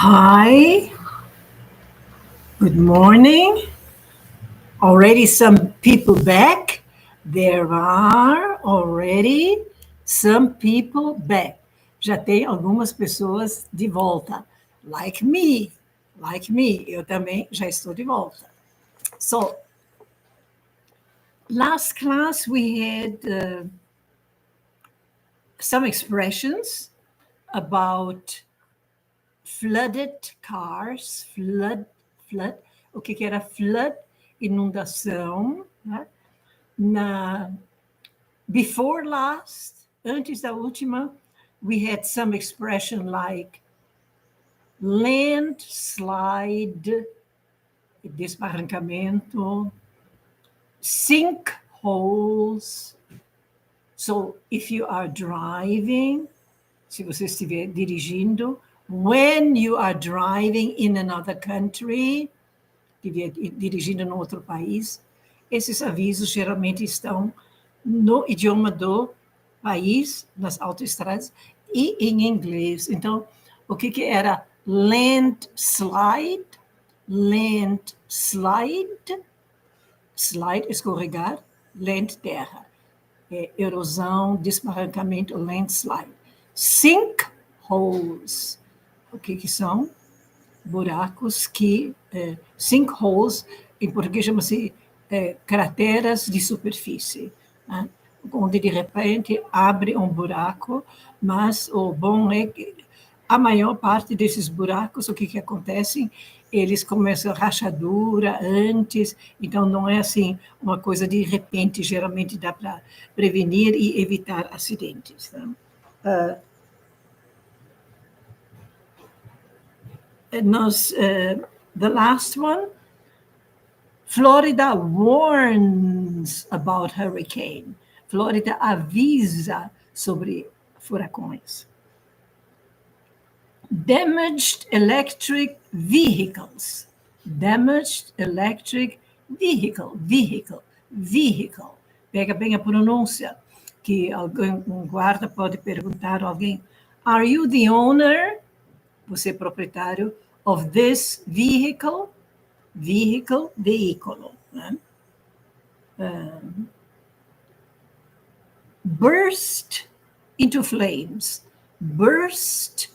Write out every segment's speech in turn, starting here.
Hi, good morning. Already some people back. There are already some people back. Já tem algumas pessoas de volta. Like me. Eu também já estou de volta. So, last class we had some expressions about flooded cars, flood, o que era flood? Inundação, né? Before last, antes da última, we had some expression like landslide, desbarrancamento, sinkholes. So, if you are driving, se você estiver dirigindo, when you are driving in another country, dirigindo em outro país, esses avisos geralmente estão no idioma do país, nas autoestradas, e em inglês. Então, o que era landslide? Landslide, slide, escorregar, land, terra. Erosão, desbarrancamento, landslide. Sinkholes, o que são? Buracos que, sinkholes, em português chama-se crateras de superfície, né? Onde de repente abre um buraco, mas o bom é que a maior parte desses buracos, o que acontece? Eles começam a rachadura antes, então não é assim uma coisa de repente, geralmente dá para prevenir e evitar acidentes, né? The last one, Florida warns about hurricane. Florida avisa sobre furacões. Damaged electric vehicles. Damaged electric vehicle. Pega bem a pronúncia, que um guarda pode perguntar a alguém, are you the owner? Você é proprietário of this vehicle, veículo, né? Burst into flames. Burst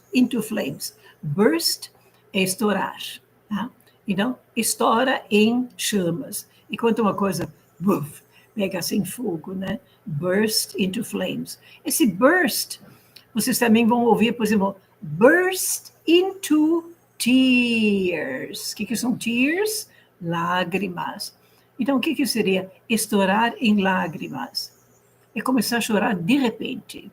é estourar, tá? Então, estoura em chamas. E quando uma coisa pega assim fogo, né? Burst into flames. Esse burst, vocês também vão ouvir, por exemplo, burst into tears. O que são tears? Lágrimas. Então, o que seria estourar em lágrimas? É começar a chorar de repente.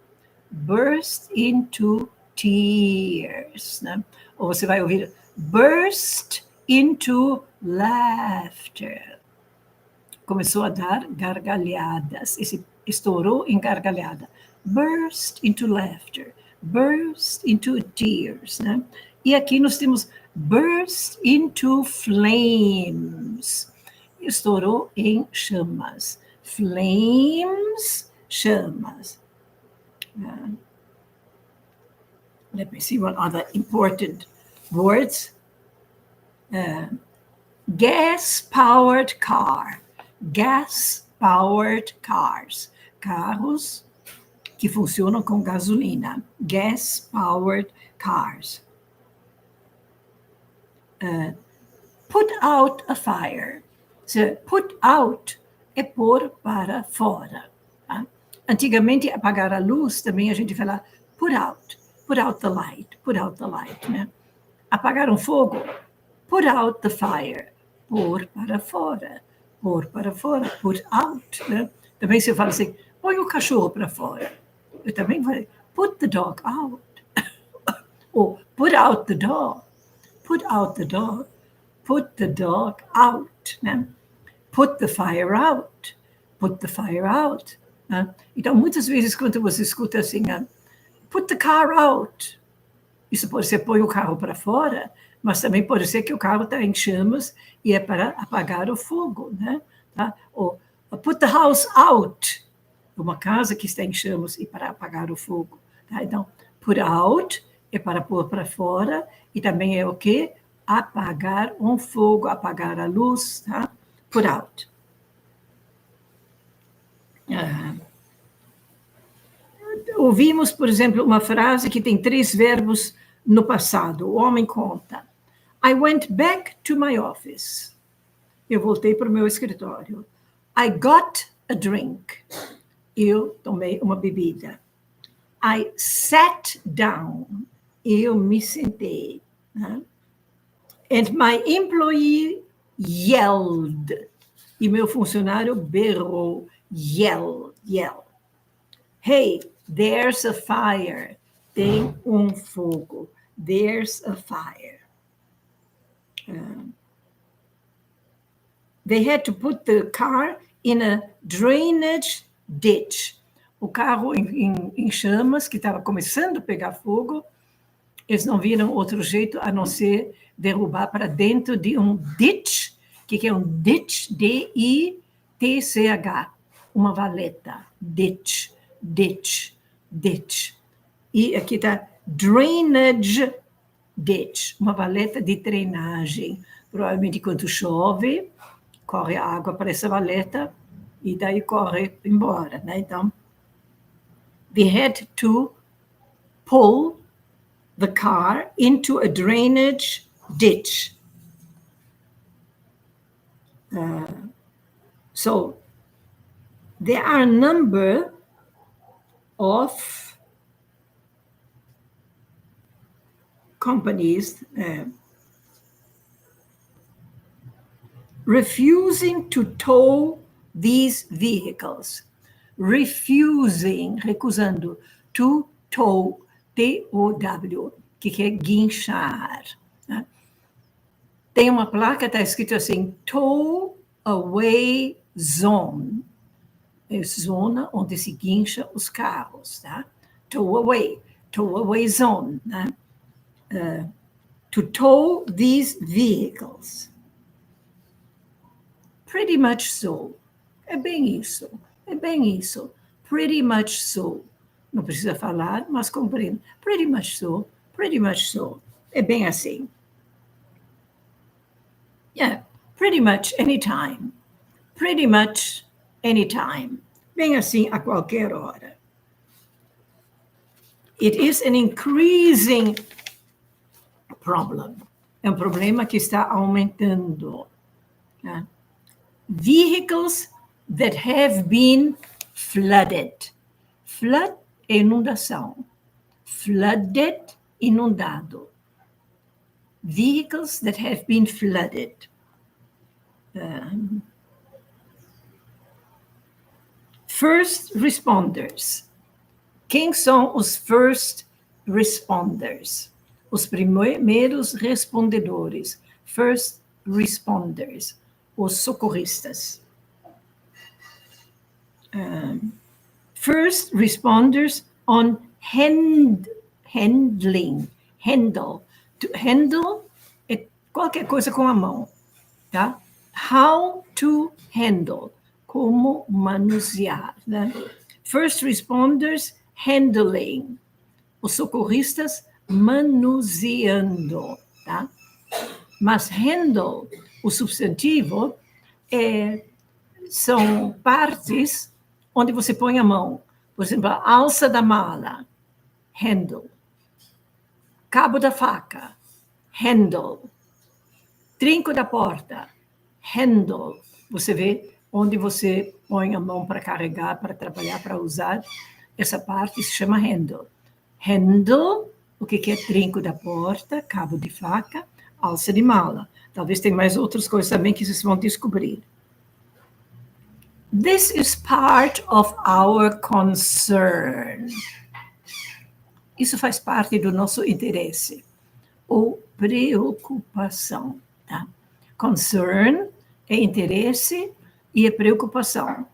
Burst into tears, né? Ou você vai ouvir burst into laughter. Começou a dar gargalhadas. Esse estourou em gargalhada. Burst into laughter. Burst into tears, né? E aqui nós temos burst into flames. Estourou em chamas. Flames, chamas. Let me see one other important words. Gas-powered car. Gas-powered cars. Carros que funcionam com gasolina. Gas-powered cars. Put out a fire. So, put out é pôr para fora. Tá? Antigamente, apagar a luz, também a gente fala put out the light, né? Apagar um fogo, put out the fire, pôr para fora, put out, né? Também se fala assim, põe o cachorro para fora. Eu também falei, put the dog out. Ou put out the dog, put the dog out, né? Put the fire out. Né? Então, muitas vezes, quando você escuta assim, put the car out, isso pode ser põe o carro para fora, mas também pode ser que o carro está em chamas e é para apagar o fogo, né? Tá? Ou put the house out, uma casa que está em chamas e para apagar o fogo. Tá? Então, put out é para pôr para fora, e também é o quê? Apagar um fogo, apagar a luz, tá? Put out. Ouvimos, por exemplo, uma frase que tem 3 verbos no passado. O homem conta. I went back to my office. Eu voltei para o meu escritório. I got a drink. Eu tomei uma bebida. I sat down. Eu me sentei. Né? And my employee yelled. E meu funcionário berrou. Yell. Hey, there's a fire. Tem um fogo. There's a fire. They had to put the car in a drainage ditch. O carro em chamas, que estava começando a pegar fogo, eles não viram outro jeito a não ser derrubar para dentro de um ditch. O que é um ditch? D-I-T-C-H. Uma valeta. Ditch. E aqui está drainage ditch, uma valeta de drenagem. Provavelmente quando chove, corre a água para essa valeta e daí corre embora, né? Então, they had to pull the car into a drainage ditch. So, there are a number of companies refusing to tow these vehicles. Recusando, to tow, T-O-W, que é guinchar. Né? Tem uma placa, está escrito assim, tow away zone. É zona onde se guincha os carros, tá? Tow away zone, né? To tow these vehicles. Pretty much so. É bem isso. Pretty much so. Não precisa falar, mas compreendo. Pretty much so. É bem assim. Yeah, pretty much anytime. Bem assim a qualquer hora. It is an increasing problem. É um problema que está aumentando. Né? Vehicles that have been flooded. Flood é inundação. Flooded, inundado. Vehicles that have been flooded. First responders. Quem são os first responders? Os primeiros respondedores. First responders. Os socorristas. First responders on handling. Handle. To handle é qualquer coisa com a mão. Tá? How to handle. Como manusear. Né? First responders handling. Os socorristas manuseando. Tá? Mas handle, o substantivo, são partes onde você põe a mão. Por exemplo, a alça da mala. Handle. Cabo da faca. Handle. Trinco da porta. Handle. Você vê onde você põe a mão para carregar, para trabalhar, para usar. Essa parte se chama handle. Handle, o que é trinco da porta, cabo de faca, alça de mala. Talvez tenha mais outras coisas também que vocês vão descobrir. This is part of our concern. Isso faz parte do nosso interesse. Ou preocupação. Tá? Concern é interesse e é preocupação.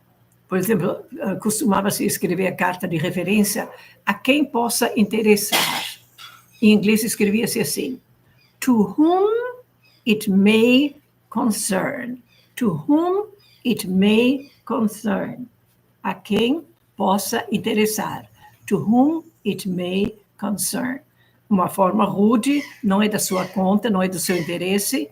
Por exemplo, costumava-se escrever a carta de referência a quem possa interessar. Em inglês escrevia-se assim: to whom it may concern. To whom it may concern. A quem possa interessar. To whom it may concern. uma forma rude, não é da sua conta, não é do seu interesse.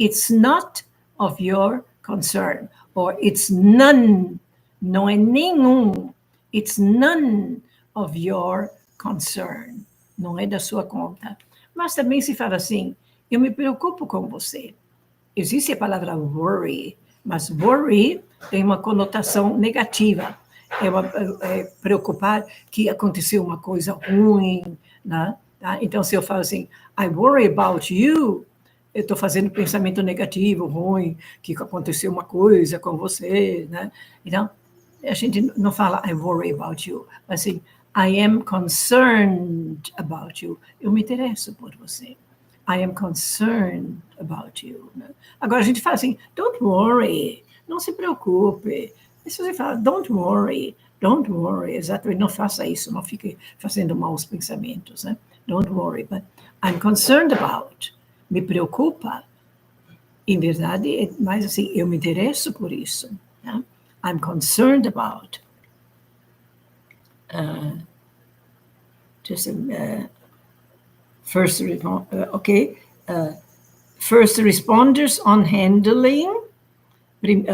It's not of your concern. Or it's none, não é nenhum. It's none of your concern. Não é da sua conta. Mas também se fala assim, eu me preocupo com você. Existe a palavra worry, mas worry tem uma conotação negativa. É preocupar que aconteceu uma coisa ruim, né? Tá? Então, se eu falo assim, I worry about you, eu estou fazendo pensamento negativo, ruim, que aconteceu uma coisa com você, né? Então, a gente não fala I worry about you, mas assim, I am concerned about you. Eu me interesso por você. I am concerned about you. Né? Agora, a gente fala assim, don't worry, não se preocupe. E se você fala, don't worry, exatamente, não faça isso, não fique fazendo maus pensamentos, né? Don't worry, but I'm concerned about. Me preocupa. Em verdade, é mais assim, eu me interesso por isso. Né? I'm concerned about. First responders on handling,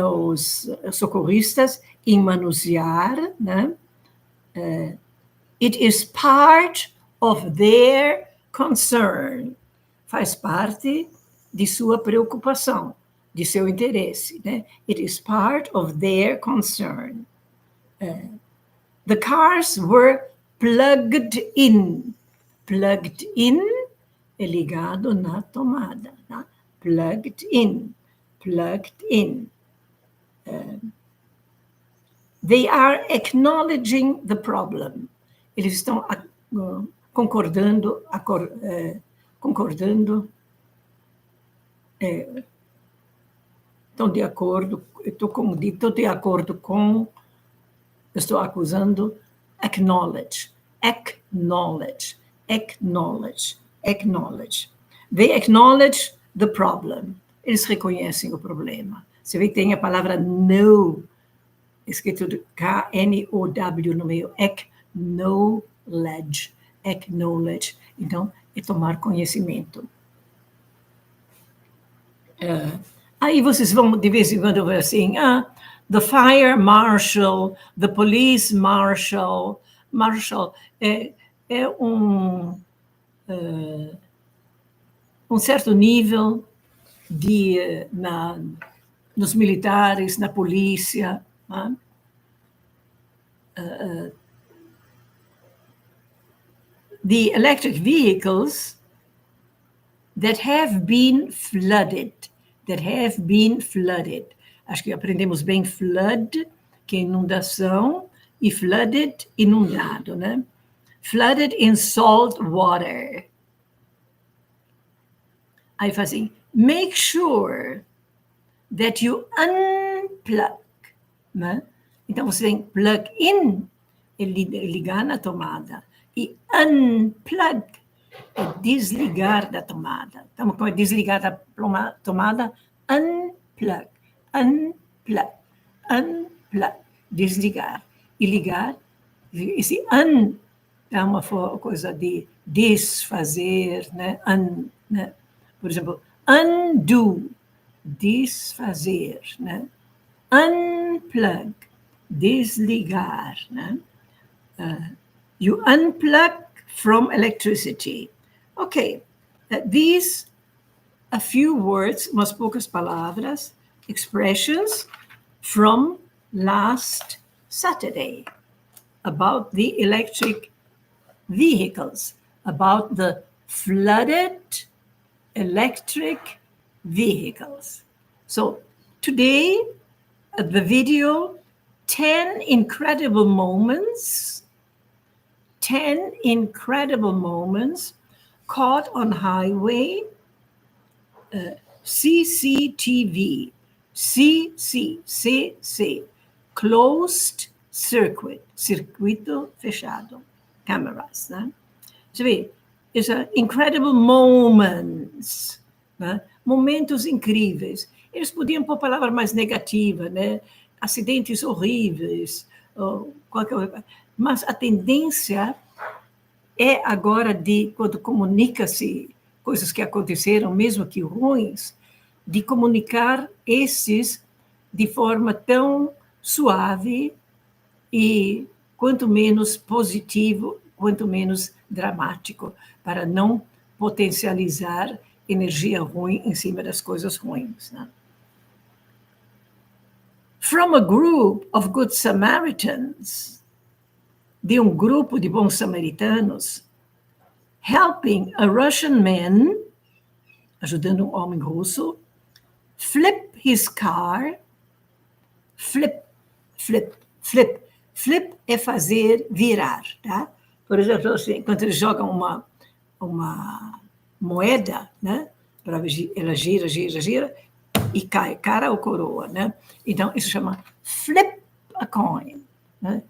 os socorristas em manusear, né? It is part of their concern. Faz parte de sua preocupação, de seu interesse, né? It is part of their concern. The cars were plugged in. Plugged in é ligado na tomada. Tá? Plugged in. Plugged in. They are acknowledging the problem. Eles estão concordando, estão de acordo, estou de acordo com, estou acusando, acknowledge. They acknowledge the problem. Eles reconhecem o problema. Você vê que tem a palavra know, escrito K-N-O-W no meio, acknowledge. Então, é tomar conhecimento. Aí vocês vão, de vez em quando, ver assim, the fire marshal, the police marshal. Marshal é um certo nível nos militares, na polícia. The electric vehicles that have been flooded. Acho que aprendemos bem flood, que é inundação, e flooded, inundado, né? Flooded in salt water. Aí faz assim, make sure that you unplug, né? Então, você tem plug in, é ligar na tomada, e unplug, é desligar da tomada. Então, como é desligar da tomada? Unplug, desligar. E ligar, esse é uma coisa de desfazer, né? Né? Por exemplo, undo, desfazer, né? Unplug, desligar, né? You unplug from electricity. Okay, these a few words, umas poucas palavras, expressions from last Saturday about the electric vehicles, about the flooded electric vehicles. So today, the video, 10 incredible moments caught on highway, CCTV, CC, closed circuit, circuito fechado, cameras, né? Você vê, incredible moments, né? Momentos incríveis. Eles podiam pôr palavra mais negativa, né? Acidentes horríveis, qualquer coisa. Mas a tendência é agora quando comunica-se coisas que aconteceram, mesmo que ruins, de comunicar esses de forma tão suave e quanto menos positivo, quanto menos dramático, para não potencializar energia ruim em cima das coisas ruins, né? From a group of good Samaritans, de um grupo de bons samaritanos, helping a Russian man, ajudando um homem russo, flip his car, flip é fazer virar, tá? Por exemplo, assim, quando eles jogam uma moeda, né? Ela gira, e cai, cara ou coroa, né? Então, isso chama flip a coin, né?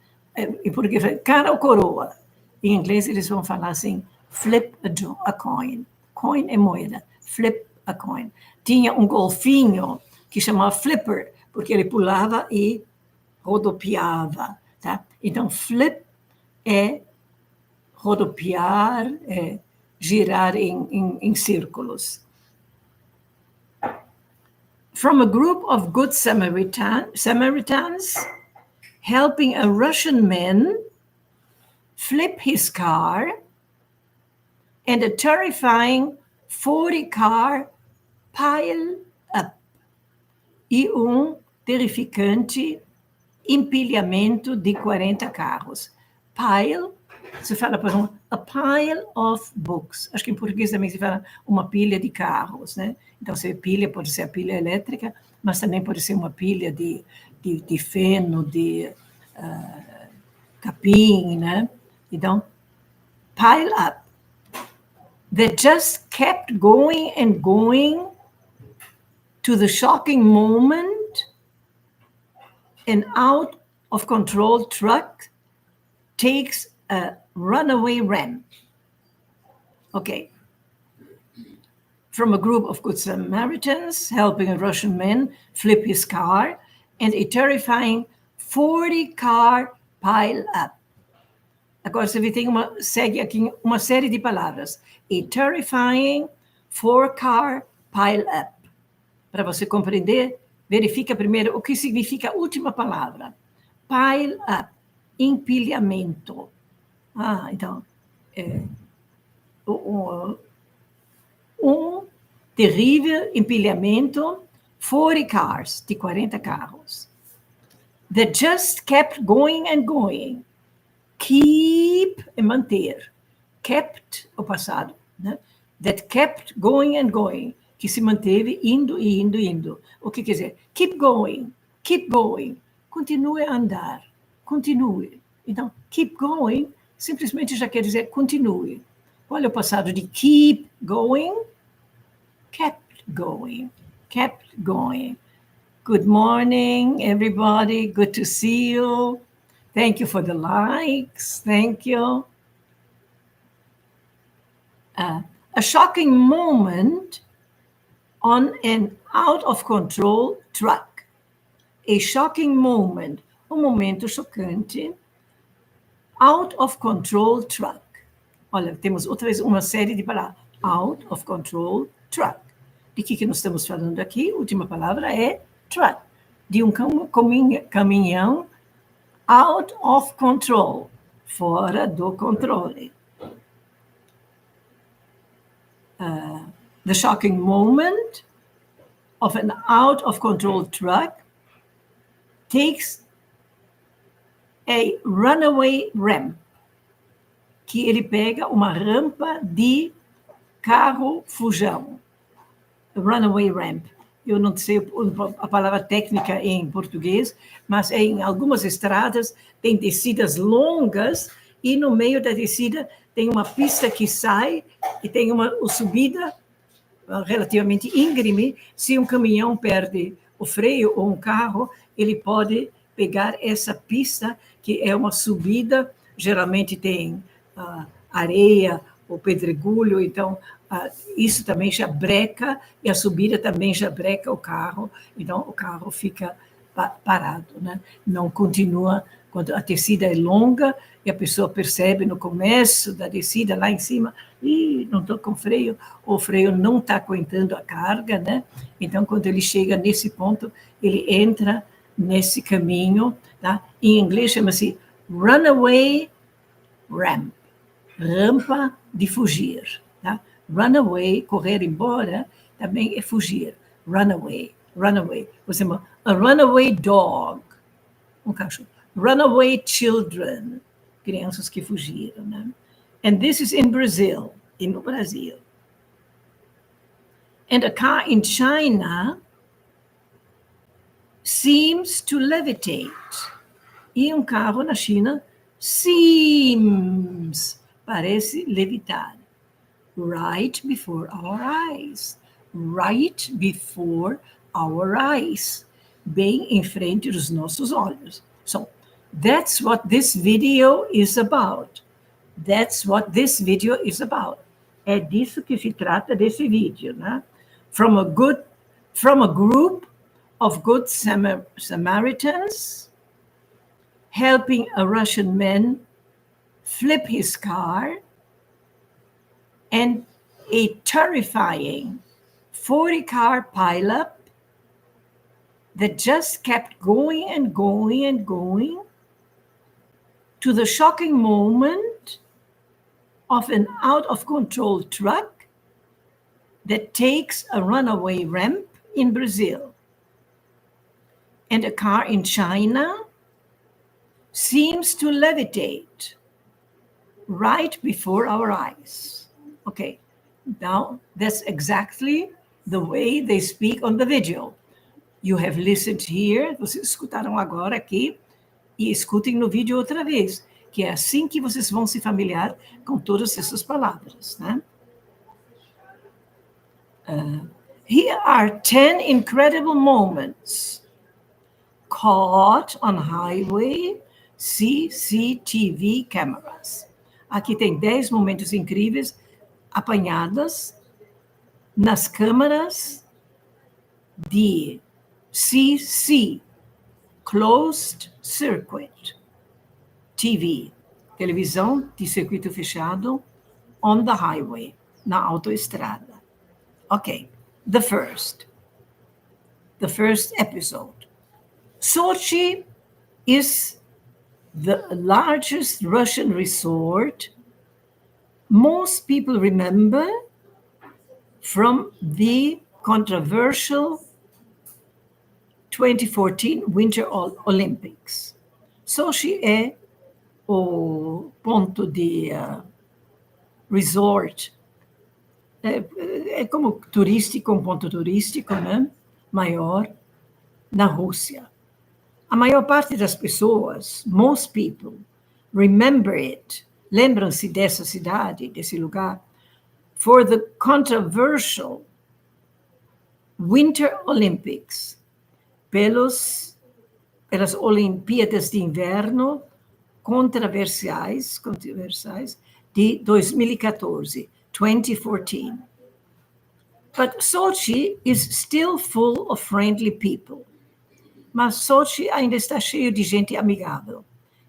E porque cara ou coroa? Em inglês, eles vão falar assim, flip a coin. Coin é moeda, flip a coin. Tinha um golfinho que chamava flipper, porque ele pulava e rodopiava, tá? Então, flip é rodopiar, é girar em círculos. From a group of good Samaritans, helping a Russian man flip his car, and a terrifying 40-car pile up. E terrificante empilhamento de 40 carros. Pile, se fala, por exemplo, a pile of books. Acho que em português também se fala uma pilha de carros, né? Então, pilha pode ser a pilha elétrica, mas também pode ser uma pilha de feno, de capim, né? Então, pile up. That just kept going and going to the shocking moment an out-of-control truck takes a runaway ram. Okay. From a group of good Samaritans helping a Russian man flip his car, and a terrifying 40-car pile-up. Agora você vê, segue aqui uma série de palavras. A terrifying 4-car pile-up. Para você compreender, verifica primeiro o que significa a última palavra. Pile up, empilhamento. Então, um terrível empilhamento, 40 cars, de 40 carros. That just kept going and going. Keep é manter. Kept, o passado, né? That kept going and going. Que se manteve indo e indo e indo. O que quer dizer? Keep going, continue a andar, continue. Então, keep going simplesmente já quer dizer continue. Qual é o passado de keep going? Kept going. Good morning, everybody. Good to see you. Thank you for the likes. Thank you. A shocking moment on an out-of-control truck. A shocking moment, momento chocante, out-of-control truck. Olha, temos outra vez uma série de palavras. Out-of-control truck. De que nós estamos falando aqui? A última palavra é truck. De um caminhão out of control, fora do controle. The shocking moment of an out-of-control truck takes a runaway ramp, que ele pega uma rampa de carro fujão. Runaway ramp. Eu não sei a palavra técnica em português, mas em algumas estradas tem descidas longas e no meio da descida tem uma pista que sai e tem uma subida relativamente íngreme. Se um caminhão perde o freio ou um carro, ele pode pegar essa pista, que é uma subida, geralmente tem areia ou pedregulho, então isso também já breca, e a subida também já breca o carro, então o carro fica parado, né? Não continua Quando a descida é longa e a pessoa percebe no começo da descida, lá em cima, não estou com freio, ou o freio não está aguentando a carga, né? Então, quando ele chega nesse ponto, ele entra nesse caminho, tá? Em inglês chama-se runaway ramp, rampa de fugir, tá? Runaway, correr embora, também é fugir. Runaway. Por exemplo, a runaway dog, um cachorro. Runaway children, crianças que fugiram, né? And this is in Brazil, no Brasil. And a car in China seems to levitate. E um carro na China parece levitar. Right before our eyes. Right before our eyes. Bem em frente dos nossos olhos. So, that's what this video is about. That's what this video is about. É disso que se trata desse vídeo, né? From a group of good Samaritans helping a Russian man flip his car, and a terrifying 40-car pileup that just kept going and going and going, to the shocking moment of an out-of-control truck that takes a runaway ramp in Brazil. And a car in China seems to levitate right before our eyes. Okay, now that's exactly the way they speak on the video. You have listened here, vocês escutaram agora aqui, e escutem no vídeo outra vez, que é assim que vocês vão se familiar com todas essas palavras, né? Here are 10 incredible moments caught on highway CCTV cameras. Aqui tem 10 momentos incríveis apanhadas nas câmeras de CC, Closed-CIRQUIT TV, televisão de circuito fechado, on the highway, na autoestrada. Okay, the first episode. Sochi is the largest Russian resort most people remember from the controversial 2014 Winter Olympics. Sochi é o ponto de resort, é como turístico, um ponto turístico, né? Maior na Rússia. A maior parte das pessoas, most people, remember it, lembram-se dessa cidade, desse lugar, for the controversial Winter Olympics, pelas Olimpíadas de Inverno controversiais de 2014, 2014. But Sochi is still full of friendly people. Mas Sochi ainda está cheio de gente amigável.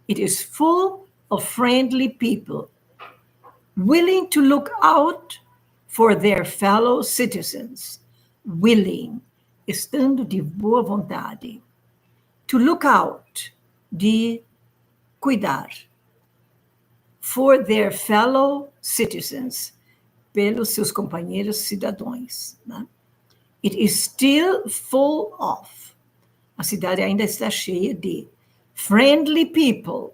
It is full of friendly people, willing to look out for their fellow citizens. Willing, estando de boa vontade. To look out, de cuidar. For their fellow citizens, pelos seus companheiros cidadãos. Né? It is still full of. A cidade ainda está cheia de friendly people,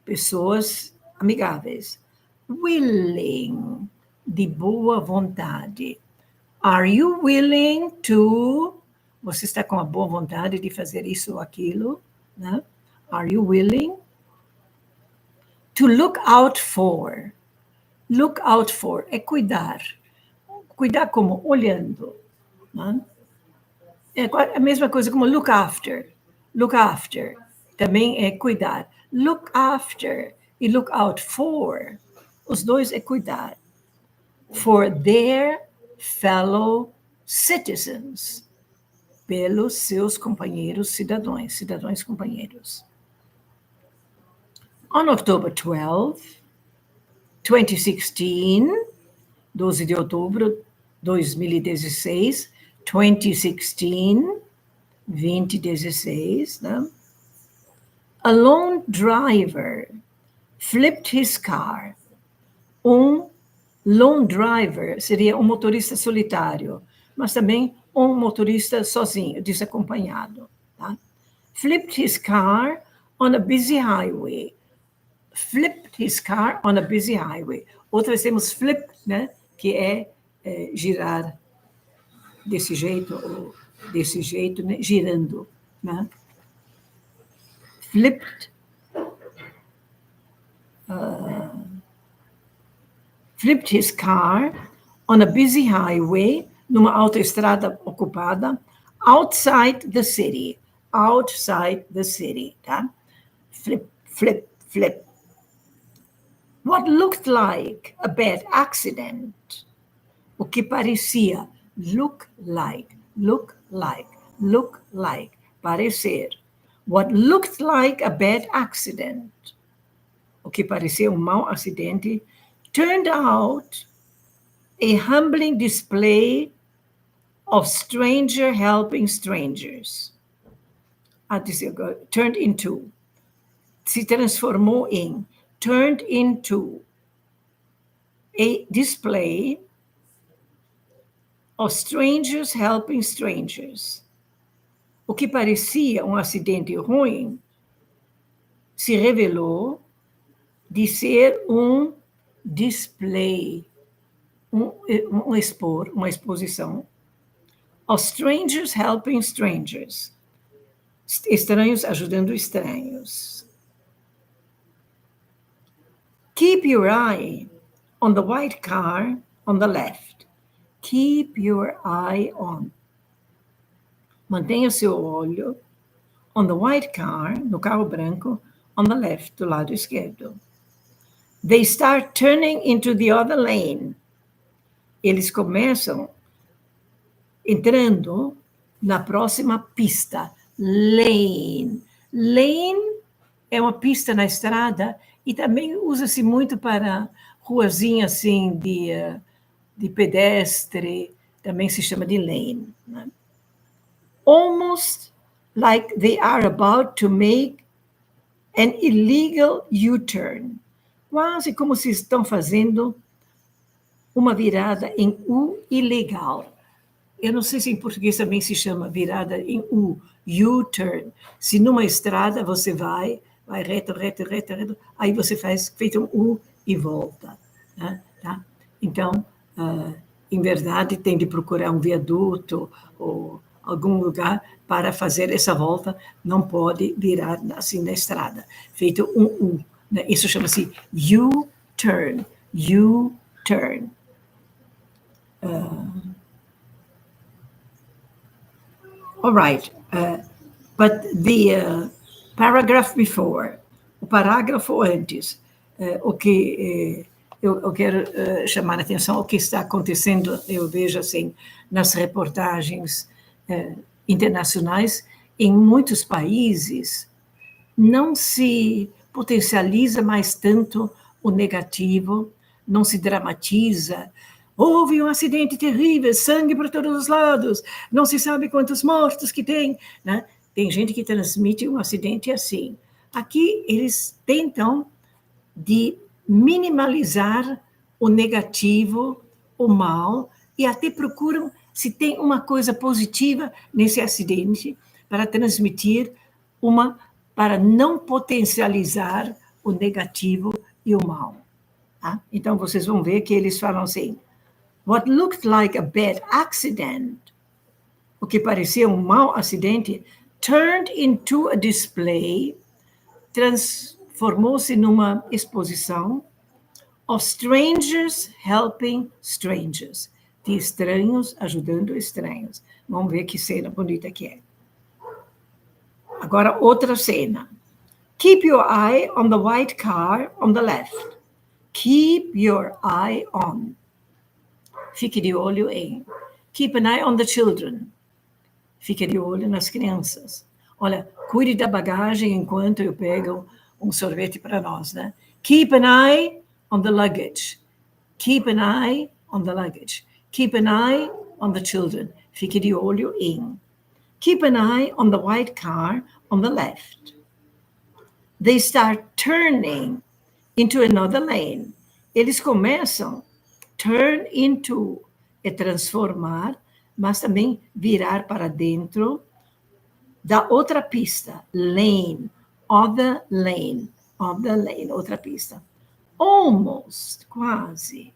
pessoas amigáveis. Willing, de boa vontade. Are you willing to... Você está com a boa vontade de fazer isso ou aquilo? Né? Are you willing? To look out for. Look out for é cuidar. Cuidar como olhando. Né? É a mesma coisa como look after. Look after também é cuidar. Look after e look out for. Os dois é cuidar. For their fellow citizens. Pelos seus companheiros cidadãos companheiros. On October 12, 2016, 12 de outubro 2016, 2016, 2016, né? A lone driver flipped his car. Lone driver seria um motorista solitário, mas também um motorista sozinho, desacompanhado. Tá? Flipped his car on a busy highway. Flipped his car on a busy highway. Outra vez temos flip, né? Que é girar desse jeito, ou desse jeito, né? Girando. Né? Flipped his car on a busy highway, numa autoestrada ocupada, outside the city. Outside the city, tá? Flip, flip, flip. What looked like a bad accident. O que parecia. Look like, look like, look like. Parecer. What looked like a bad accident. O que parecia um mau acidente turned out a humbling display of stranger helping strangers. Turned into. Se transformou em. Turned into a display of strangers helping strangers. O que parecia um acidente ruim se revelou de ser um display, uma exposição of strangers helping strangers. Estranhos ajudando estranhos. Keep your eye on the white car on the left. Keep your eye on. Mantenha seu olho on the white car, no carro branco, on the left, do lado esquerdo. They start turning into the other lane. Eles começam entrando na próxima pista. Lane. Lane é uma pista na estrada e também usa-se muito para ruazinha assim de pedestre, também se chama de lane. Né? Almost like they are about to make an illegal U-turn. Quase como se estão fazendo uma virada em U ilegal. Eu não sei se em português também se chama virada em U, U-turn. Se numa estrada você vai reto, reto, reto, reto, aí você faz feito um U e volta. Né? Tá? Então, em verdade, tem de procurar um viaduto ou algum lugar para fazer essa volta, não pode virar assim na estrada. Feito um U. Né? Isso chama-se U-turn. U-turn. All right. But the paragraph before, o parágrafo antes, o que eu quero chamar a atenção ao que está acontecendo, eu vejo assim, nas reportagens internacionais, em muitos países, não se potencializa mais tanto o negativo, não se dramatiza. Houve um acidente terrível, sangue por todos os lados, não se sabe quantos mortos que tem. Né? Tem gente que transmite um acidente assim. Aqui eles tentam de minimalizar o negativo, o mal, e até procuram se tem uma coisa positiva nesse acidente para transmitir para não potencializar o negativo e o mal. Tá? Então, vocês vão ver que eles falam assim, what looked like a bad accident, o que parecia um mau acidente, turned into a display, transformou-se numa exposição of strangers helping strangers, de estranhos ajudando estranhos. Vamos ver que cena bonita que é. Agora, outra cena. Keep your eye on the white car on the left. Keep your eye on. Fique de olho em. Keep an eye on the children. Fique de olho nas crianças. Olha, cuide da bagagem enquanto eu pego sorvete para nós, né? Keep an eye on the luggage. Keep an eye on the luggage. Keep an eye on the children. Fique de olho em. Keep an eye on the white car on the left. They start turning into another lane. Eles começam, turn into, é transformar, mas também virar para dentro da outra pista, lane, other lane, outra pista. Almost, quase,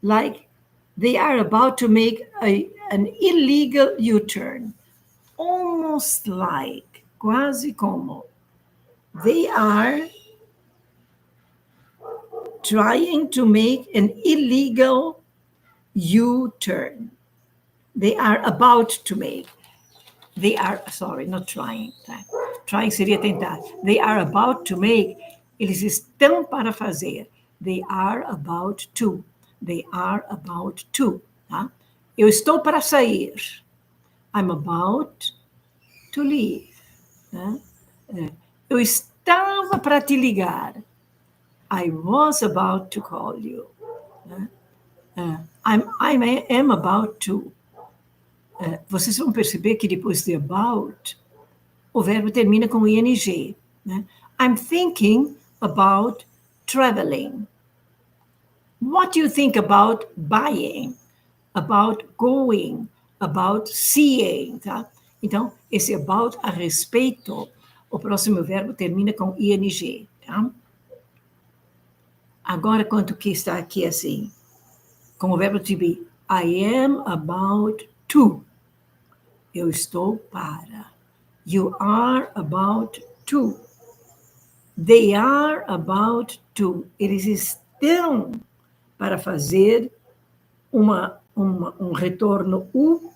like they are about to make an illegal U-turn. Almost like, quase como. They are trying to make an illegal U-turn. They are about to make. They are, sorry, not trying. Tá? Trying seria tentar. They are about to make. Eles estão para fazer. They are about to. They are about to. Tá? Eu estou para sair. I'm about to leave. Tá? Eu estava para te ligar. I was about to call you. I am about to. Vocês vão perceber que depois de about, o verbo termina com ing. Né? I'm thinking about traveling. What do you think about buying? About going? About seeing? Tá? Então, esse about a respeito, o próximo verbo termina com ing. Tá? Agora, quanto que está aqui assim? Com o verbo to be. I am about to. Eu estou para. You are about to. They are about to. Eles estão para fazer um retorno U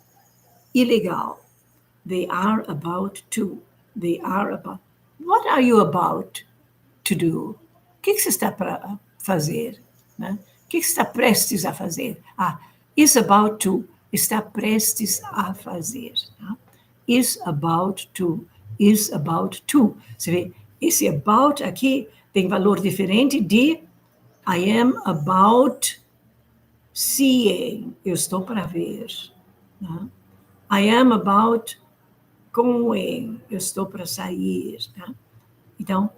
ilegal. They are about to. They are about. What are you about to do? O que você está para fazer? Né? O que você está prestes a fazer? Is about to. Está prestes a fazer. Tá? Is about to. Is about to. Você vê, esse about aqui tem valor diferente de I am about seeing. Eu estou para ver. Tá? I am about going. Eu estou para sair. Tá? Então,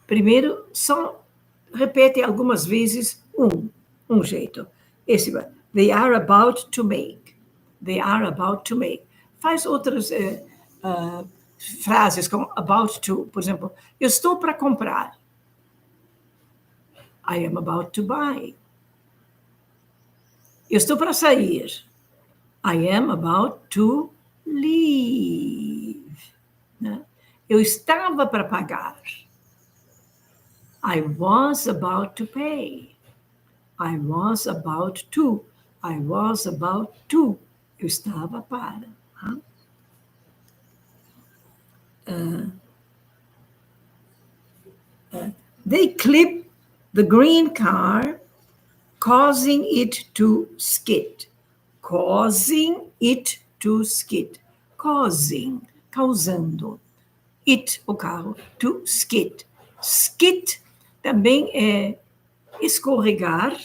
primeiro, repete algumas vezes um jeito. Esse vai. They are about to make. They are about to make. Faz outras frases como about to. Por exemplo, eu estou para comprar. I am about to buy. Eu estou para sair. I am about to leave. Né? Eu estava para pagar. I was about to pay. I was about to. I was about to. Eu estava para. They clip the green car, causing it to skid. Causing it to skid. Causing, causando. It, o carro, to skid. Skid também é escorregar,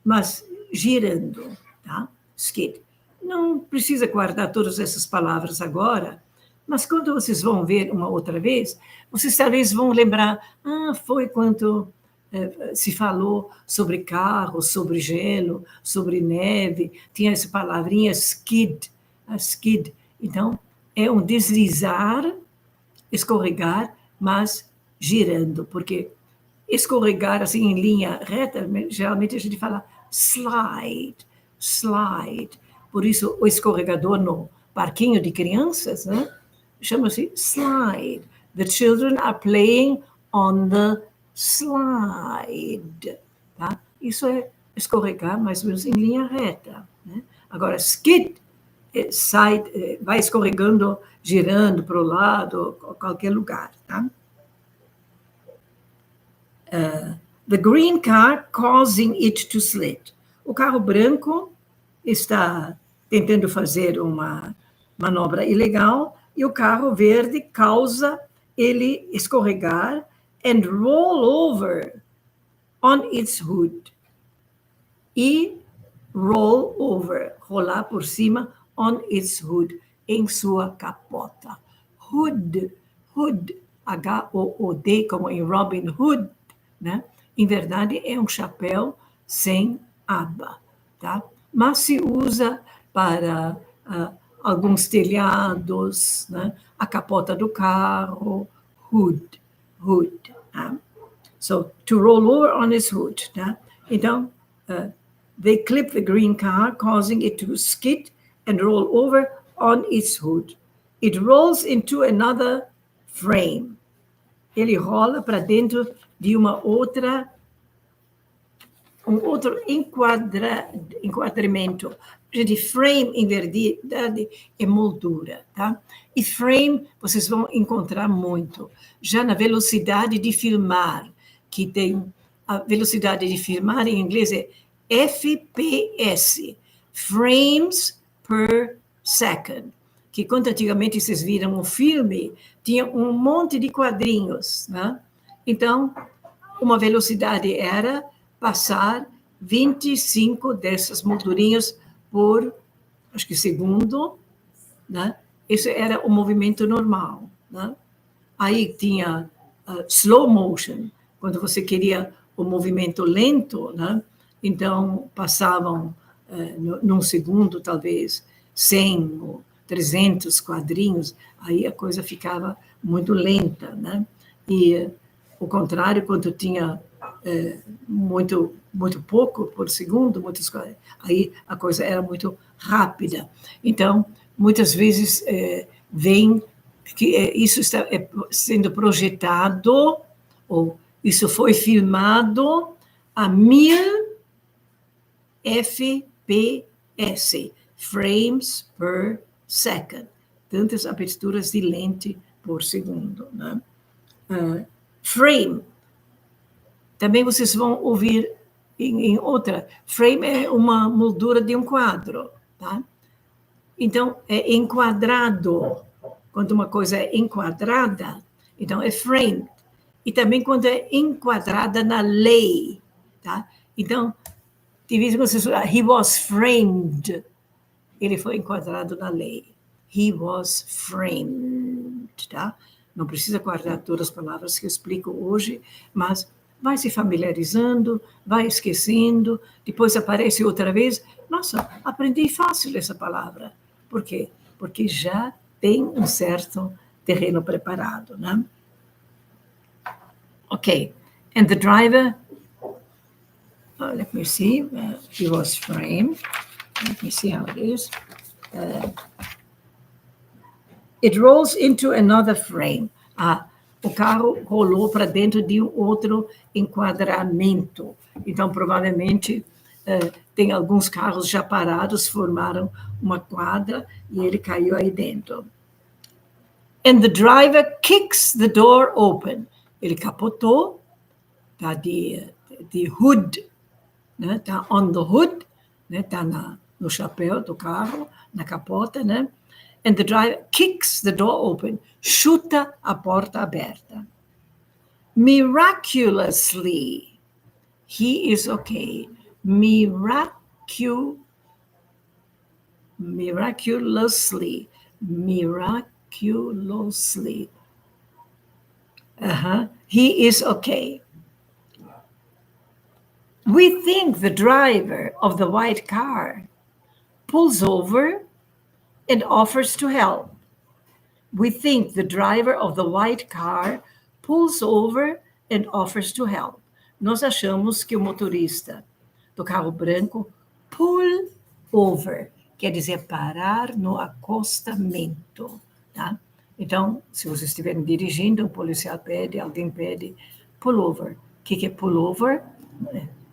mas girando, tá? Skid. Não precisa guardar todas essas palavras agora, mas quando vocês vão ver uma outra vez, vocês talvez vão lembrar, foi quando se falou sobre carro, sobre gelo, sobre neve, tinha essa palavrinha skid, skid. Então, é um deslizar, escorregar, mas girando, porque escorregar assim em linha reta, geralmente a gente fala slide, slide. Por isso, o escorregador no parquinho de crianças, né, chama-se slide. The children are playing on the slide. Tá? Isso é escorregar mais ou menos em linha reta. Né? Agora, skid, vai escorregando, girando para o lado, qualquer lugar. Tá? The green car causing it to slip. O carro branco está tentando fazer uma manobra ilegal e o carro verde causa ele escorregar and roll over on its hood. E roll over, rolar por cima, on its hood, em sua capota. Hood, hood, H-O-O-D, como em Robin Hood, né? Em verdade, é um chapéu sem aba, tá? Mas se usa para alguns telhados, né? A capota do carro, hood. Tá? So, to roll over on its hood. Tá? Então, they clip the green car, causing it to skid and roll over on its hood. It rolls into another frame. Ele rola para dentro de um outro enquadramento. De frame, em verdade, é moldura, tá? E frame, vocês vão encontrar muito. Já na velocidade de filmar, que tem a velocidade de filmar, em inglês é FPS, frames per second. Que quando antigamente vocês viram um filme, tinha um monte de quadrinhos, né? Então, uma velocidade era passar 25 dessas moldurinhas por, acho que segundo, né? Isso era o movimento normal, né? Aí tinha slow motion, quando você queria o movimento lento, né? Então passavam num segundo, talvez, 100 ou 300 quadrinhos, aí a coisa ficava muito lenta, né? E o contrário, quando tinha muito pouco por segundo, aí a coisa era muito rápida. Então, muitas vezes vem que isso está sendo projetado, ou isso foi filmado a 1000 FPS, frames per second, tantas aberturas de lente por segundo, né? Frame, também vocês vão ouvir em outra. Frame é uma moldura de um quadro, tá? Então, é enquadrado. Quando uma coisa é enquadrada, então é framed. E também quando é enquadrada na lei, tá? Então, de vez em quando vocês falam, he was framed. Ele foi enquadrado na lei. He was framed, tá? Não precisa guardar todas as palavras que eu explico hoje, mas vai se familiarizando, vai esquecendo, depois aparece outra vez. Nossa, aprendi fácil essa palavra. Por quê? Porque já tem um certo terreno preparado, né? Okay, and the driver, let me see, he was framed. Let me see how it is. It rolls into another frame. O carro rolou para dentro de um outro enquadramento. Então, provavelmente, tem alguns carros já parados, formaram uma quadra e ele caiu aí dentro. And the driver kicks the door open. Ele capotou, tá de hood, né? Tá on the hood, né? Tá no chapéu do carro, na capota, né? And the driver kicks the door open, chuta a porta aberta. Miraculously, he is okay. Miraculously, he is okay. We think the driver of the white car pulls over and offers to help. We think the driver of the white car pulls over and offers to help. Nós achamos que o motorista do carro branco pull over, quer dizer parar no acostamento, tá? Então, se vocês estiverem dirigindo, o policial pede, alguém pede pull over. O que é pull over?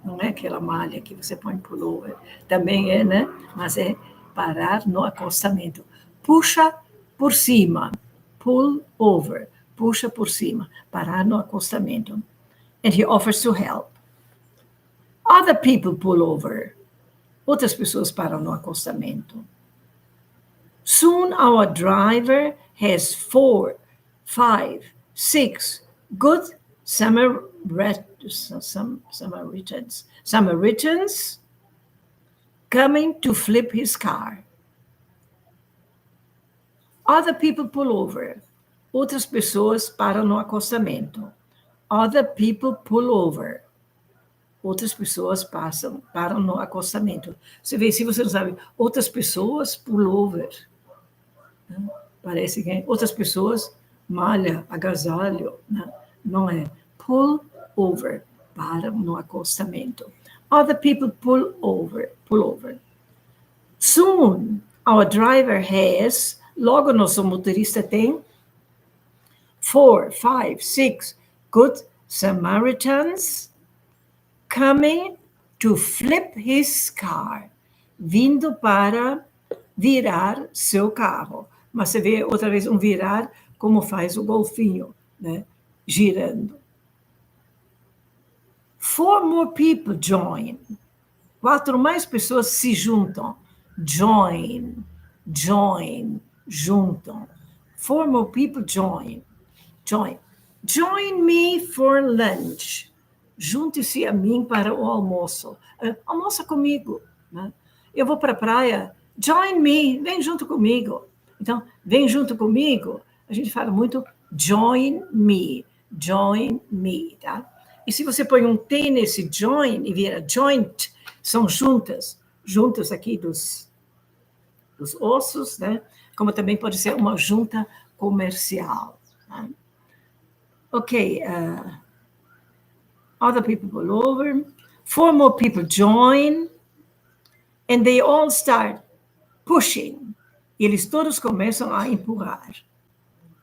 Não é aquela malha que você põe pull over. Também é, né? Mas é parar no acostamento. Puxa por cima. Pull over. Puxa por cima. Parar no acostamento. And he offers to help. Other people pull over. Outras pessoas param no acostamento. Soon our driver has 4, 5, 6. Good Samaritans coming to flip his car. Other people pull over. Outras pessoas param no acostamento. Other people pull over. Outras pessoas param no acostamento. Você vê, se você não sabe, outras pessoas pull over. Parece que outras pessoas malha, agasalho. Não é. Pull over. Param no acostamento. Other people pull over. Soon, our driver has, logo nosso motorista tem, 4, 5, 6 good Samaritans coming to flip his car, vindo para virar seu carro. Mas você vê outra vez um virar como faz o golfinho, né? Girando. 4 more people join. 4 mais pessoas se juntam. Join, juntam. 4 more people join. Join me for lunch. Junte-se a mim para o almoço. Almoça comigo. Né? Eu vou para a praia. Join me, vem junto comigo. Então, vem junto comigo. A gente fala muito join me, tá? E se você põe um T nesse join e vira joint, são juntas aqui dos ossos, né? Como também pode ser uma junta comercial. Tá? Ok, other people pull over, 4 more people join, and they all start pushing. E eles todos começam a empurrar.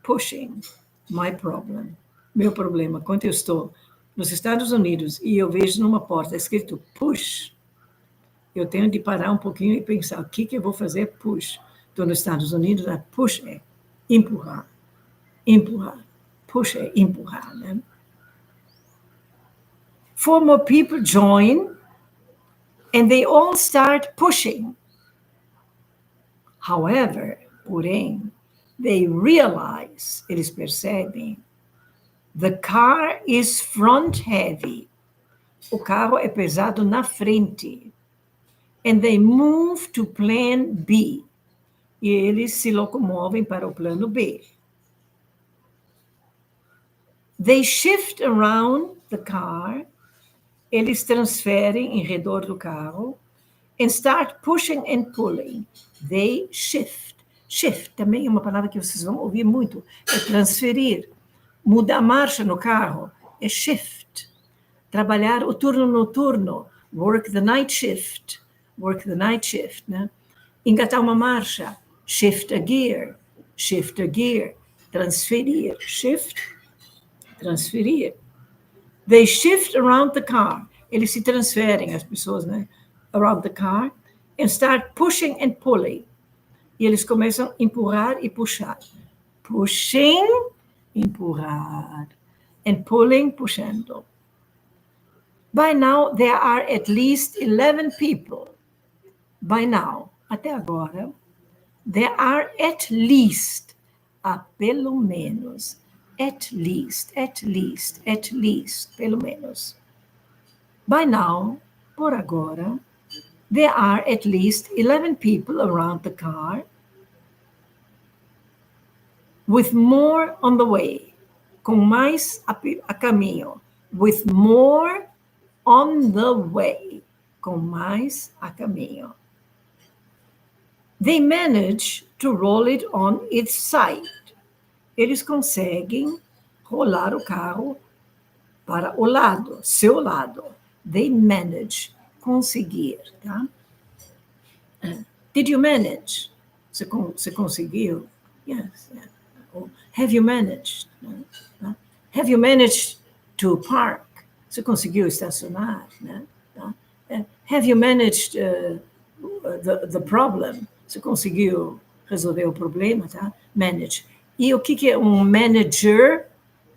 Pushing, meu problema. Quando eu estou nos Estados Unidos e eu vejo numa porta escrito push, eu tenho de parar um pouquinho e pensar, o que eu vou fazer? Push. Estou nos Estados Unidos, push é empurrar. Push é empurrar, né? 4 more people join, and they all start pushing. However, porém, they realize, eles percebem, the car is front heavy. O carro é pesado na frente. And they move to plan B. E eles se locomovem para o plano B. They shift around the car. Eles transferem em redor do carro. And start pushing and pulling. They shift. Shift também é uma palavra que vocês vão ouvir muito. É transferir. Mudar a marcha no carro. É shift. Trabalhar o turno noturno. Work the night shift. Né? Engatar uma marcha. Shift a gear. Transferir. Shift. Transferir. They shift around the car. Eles se transferem, as pessoas, né? Around the car. And start pushing and pulling. E eles começam a empurrar e puxar. Pushing, empurrar. And pulling, puxando. By now, there are at least 11 people. By now, até agora, there are at least, pelo menos, at least, pelo menos. By now, por agora, there are at least 11 people around the car, with more on the way, com mais a caminho, with more on the way, com mais a caminho. They manage to roll it on its side. Eles conseguem rolar o carro para o lado, seu lado. They manage, conseguir, tá? Did you manage? Você conseguiu? Yes. Yeah. Have you managed? Have you managed to park? Você conseguiu estacionar? Né? Have you managed the problem? Você conseguiu resolver o problema? Tá? Manage. E o que é um manager?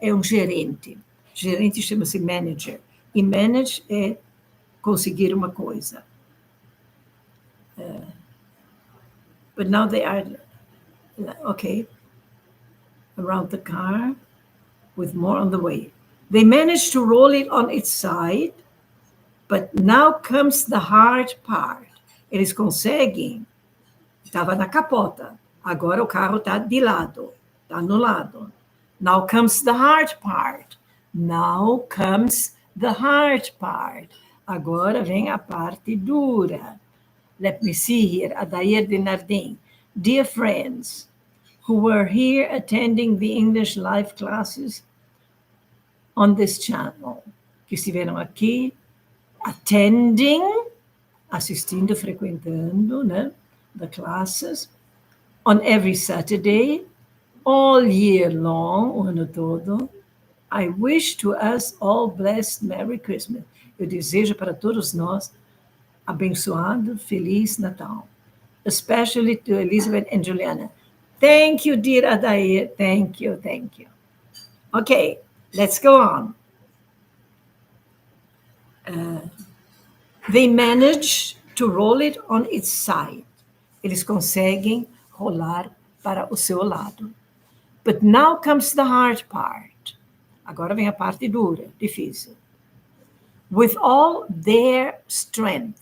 É um gerente. Gerente chama-se manager. E manage é conseguir uma coisa. But now they are, okay, around the car. with more on the way. They managed to roll it on its side, but now comes the hard part. Eles conseguem, estava na capota, agora o carro está de lado, está no lado. Now comes the hard part. Now comes the hard part. Agora vem a parte dura. Let me see here, Adair de Nardim. Dear friends who were here attending the English live classes on this channel, que estiveram aqui attending, assistindo, frequentando, né, the classes, on every Saturday, all year long, o ano todo. I wish to us all blessed Merry Christmas. Eu desejo para todos nós abençoado, feliz Natal. Especially to Elisabeth and Juliana. Thank you, dear Adair. Thank you, thank you. Okay, let's go on. They manage to roll it on its side. Eles conseguem rolar para o seu lado. But now comes the hard part. Agora vem a parte dura, difícil. With all their strength.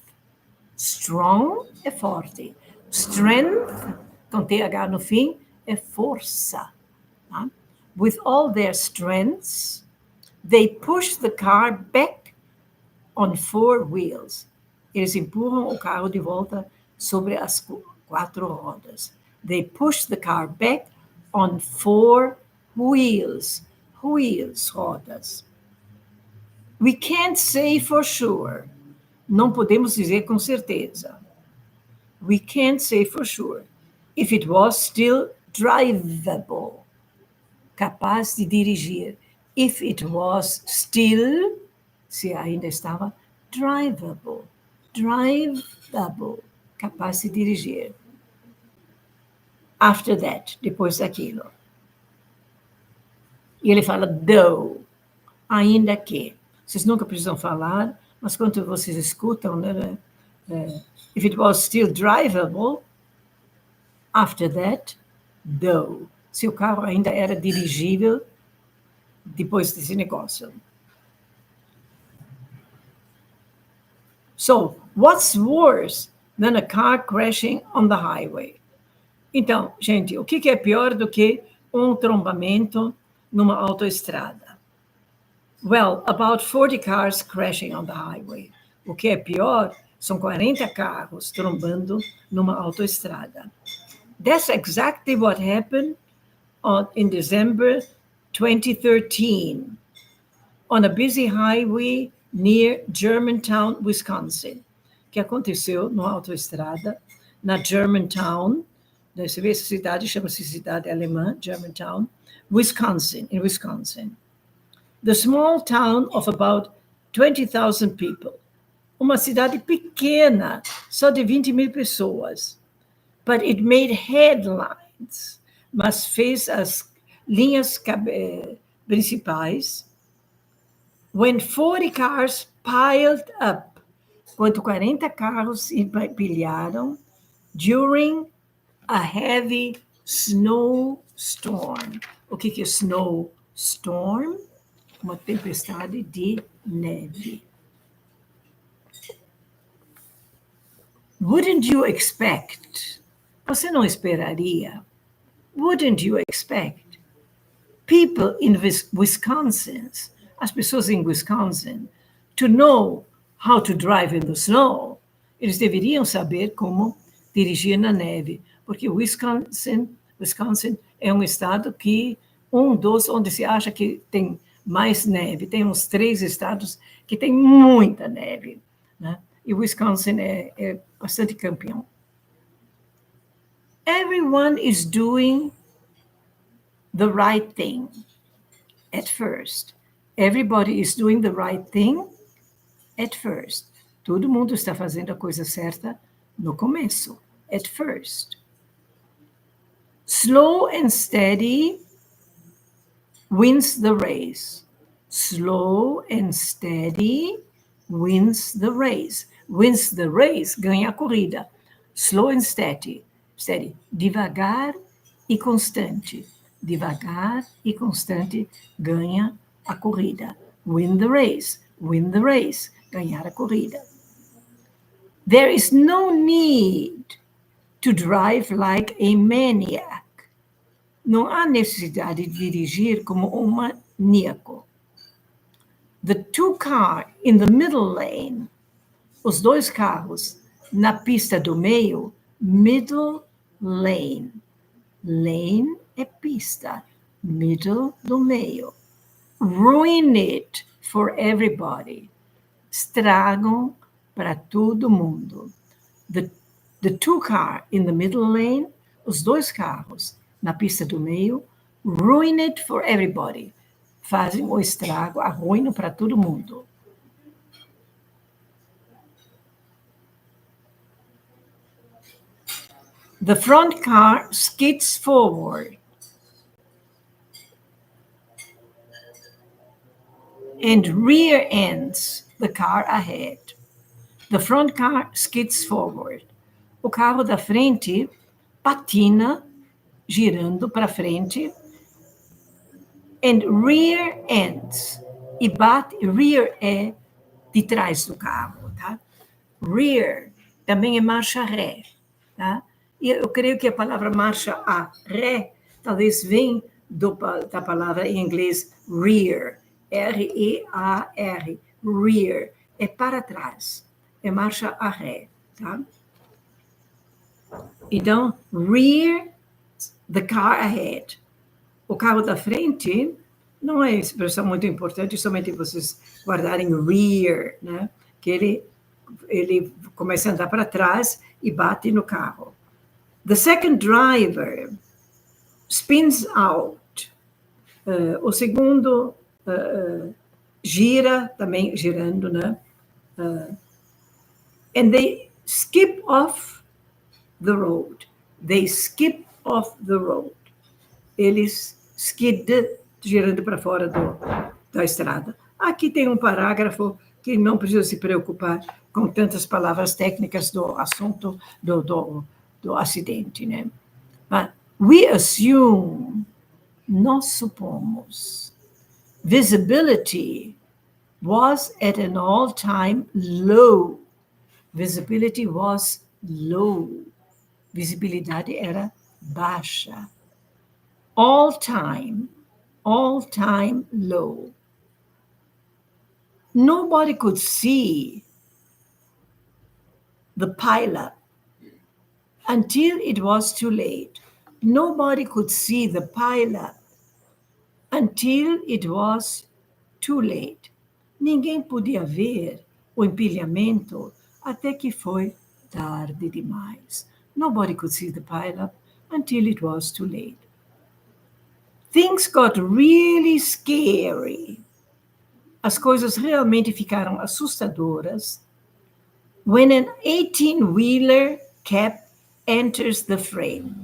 Strong é forte. Strength, com TH no fim, é força. Tá? With all their strengths, they push the car back on 4 wheels. Eles empurram o carro de volta sobre as 4 rodas. They push the car back on 4 wheels. Wheels, rodas. We can't say for sure. Não podemos dizer com certeza. We can't say for sure if it was still drivable. Capaz de dirigir. If it was still, se ainda estava, drivable. Drivable. Capaz de dirigir. After that, depois daquilo. E ele fala, though, ainda que. Vocês nunca precisam falar, mas quando vocês escutam, né, if it was still drivable, after that, though. Se o carro ainda era dirigível depois desse negócio. So, what's worse than a car crashing on the highway? Então, gente, o que é pior do que um trombamento numa autoestrada? Well, about 40 cars crashing on the highway. O que é pior são 40 carros trombando numa autoestrada. That's exactly what happened in December 2013 on a busy highway near Germantown, Wisconsin. Que aconteceu numa autoestrada na Germantown. Você vê essa cidade, chama-se cidade alemã, Germantown, Wisconsin, in Wisconsin. The small town of about 20,000 people. Uma cidade pequena, só de 20,000 pessoas. But it made headlines, mas fez as linhas principais. When 40 cars piled up, quando 40 carros se empilharam, during a heavy snowstorm. O que é snowstorm? Uma tempestade de neve. Wouldn't you expect? Você não esperaria? Wouldn't you expect people in Wisconsin, as pessoas em Wisconsin, to know how to drive in the snow? Eles deveriam saber como dirigir na neve, porque Wisconsin é um estado que onde se acha que tem mais neve. Tem uns 3 estados que tem muita neve, né? E Wisconsin é bastante campeão. Everyone is doing the right thing at first. Everybody is doing the right thing at first. Todo mundo está fazendo a coisa certa no começo, at first. Slow and steady wins the race. Slow and steady wins the race. Wins the race, ganha a corrida. Slow and steady. Devagar e constante. devagar e constante, ganha a corrida. Win the race, ganhar a corrida. There is no need to drive like a maniac. Não há necessidade de dirigir como um maníaco. The two cars in the middle lane, os dois carros na pista do meio, middle lane. Lane é pista, middle do meio. Ruin it for everybody. Estragam para todo mundo. The two cars in the middle lane, os dois carros na pista do meio, ruin it for everybody. Fazem o estrago, arruinam para todo mundo. The front car skids forward and rear ends the car ahead. The front car skids forward. O carro da frente patina, girando para frente, and rear ends. E bate, rear é de trás do carro, tá? Rear também é marcha ré, tá? E eu creio que a palavra marcha a ré talvez venha da palavra em inglês rear, R-E-A-R, rear, é para trás, é marcha a ré, tá? Então, rear the car ahead. O carro da frente não é expressão muito importante, somente vocês guardarem rear, né? Que ele começa a andar para trás e bate no carro. The second driver spins out. O segundo gira, também girando, né? And they skip off the road. They skip off the road. Eles girando para fora da estrada. Aqui tem um parágrafo que não precisa se preocupar com tantas palavras técnicas do assunto do acidente, né? But we assume, nós supomos, visibility was at an all-time low. Visibility was low. Visibilidade era baixa. All-time low. Nobody could see the pileup until it was too late. Nobody could see the pileup until it was too late. Ninguém podia ver o empilhamento até que foi tarde demais. Nobody could see the pileup until it was too late. Things got really scary. As coisas realmente ficaram assustadoras when an 18-wheeler cab enters the frame.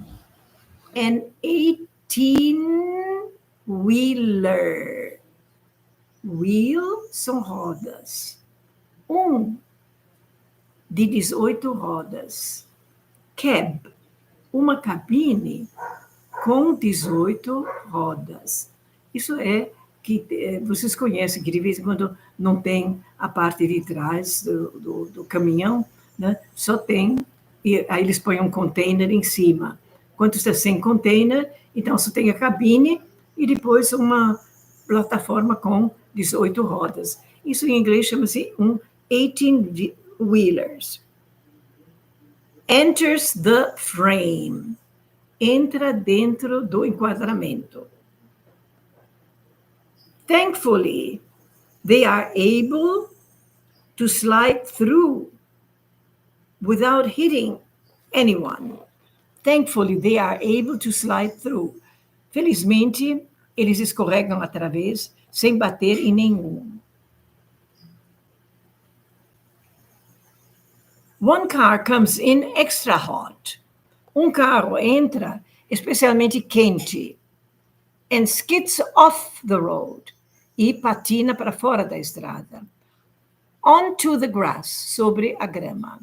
An 18-wheeler. Wheel são rodas. De 18 rodas. Cab, uma cabine com 18 rodas. Isso é que vocês conhecem, que de vez em quando não tem a parte de trás do caminhão, né? Só tem, e aí eles põem um container em cima. Quando está sem container, então só tem a cabine e depois uma plataforma com 18 rodas. Isso em inglês chama-se 18-wheelers. Enters the frame. Entra dentro do enquadramento. Thankfully, they are able to slide through without hitting anyone. Thankfully, they are able to slide through. Felizmente, eles escorregam através sem bater em nenhum. One car comes in extra hot. Um carro entra especialmente quente and skids off the road e patina para fora da estrada. Onto the grass, sobre a grama.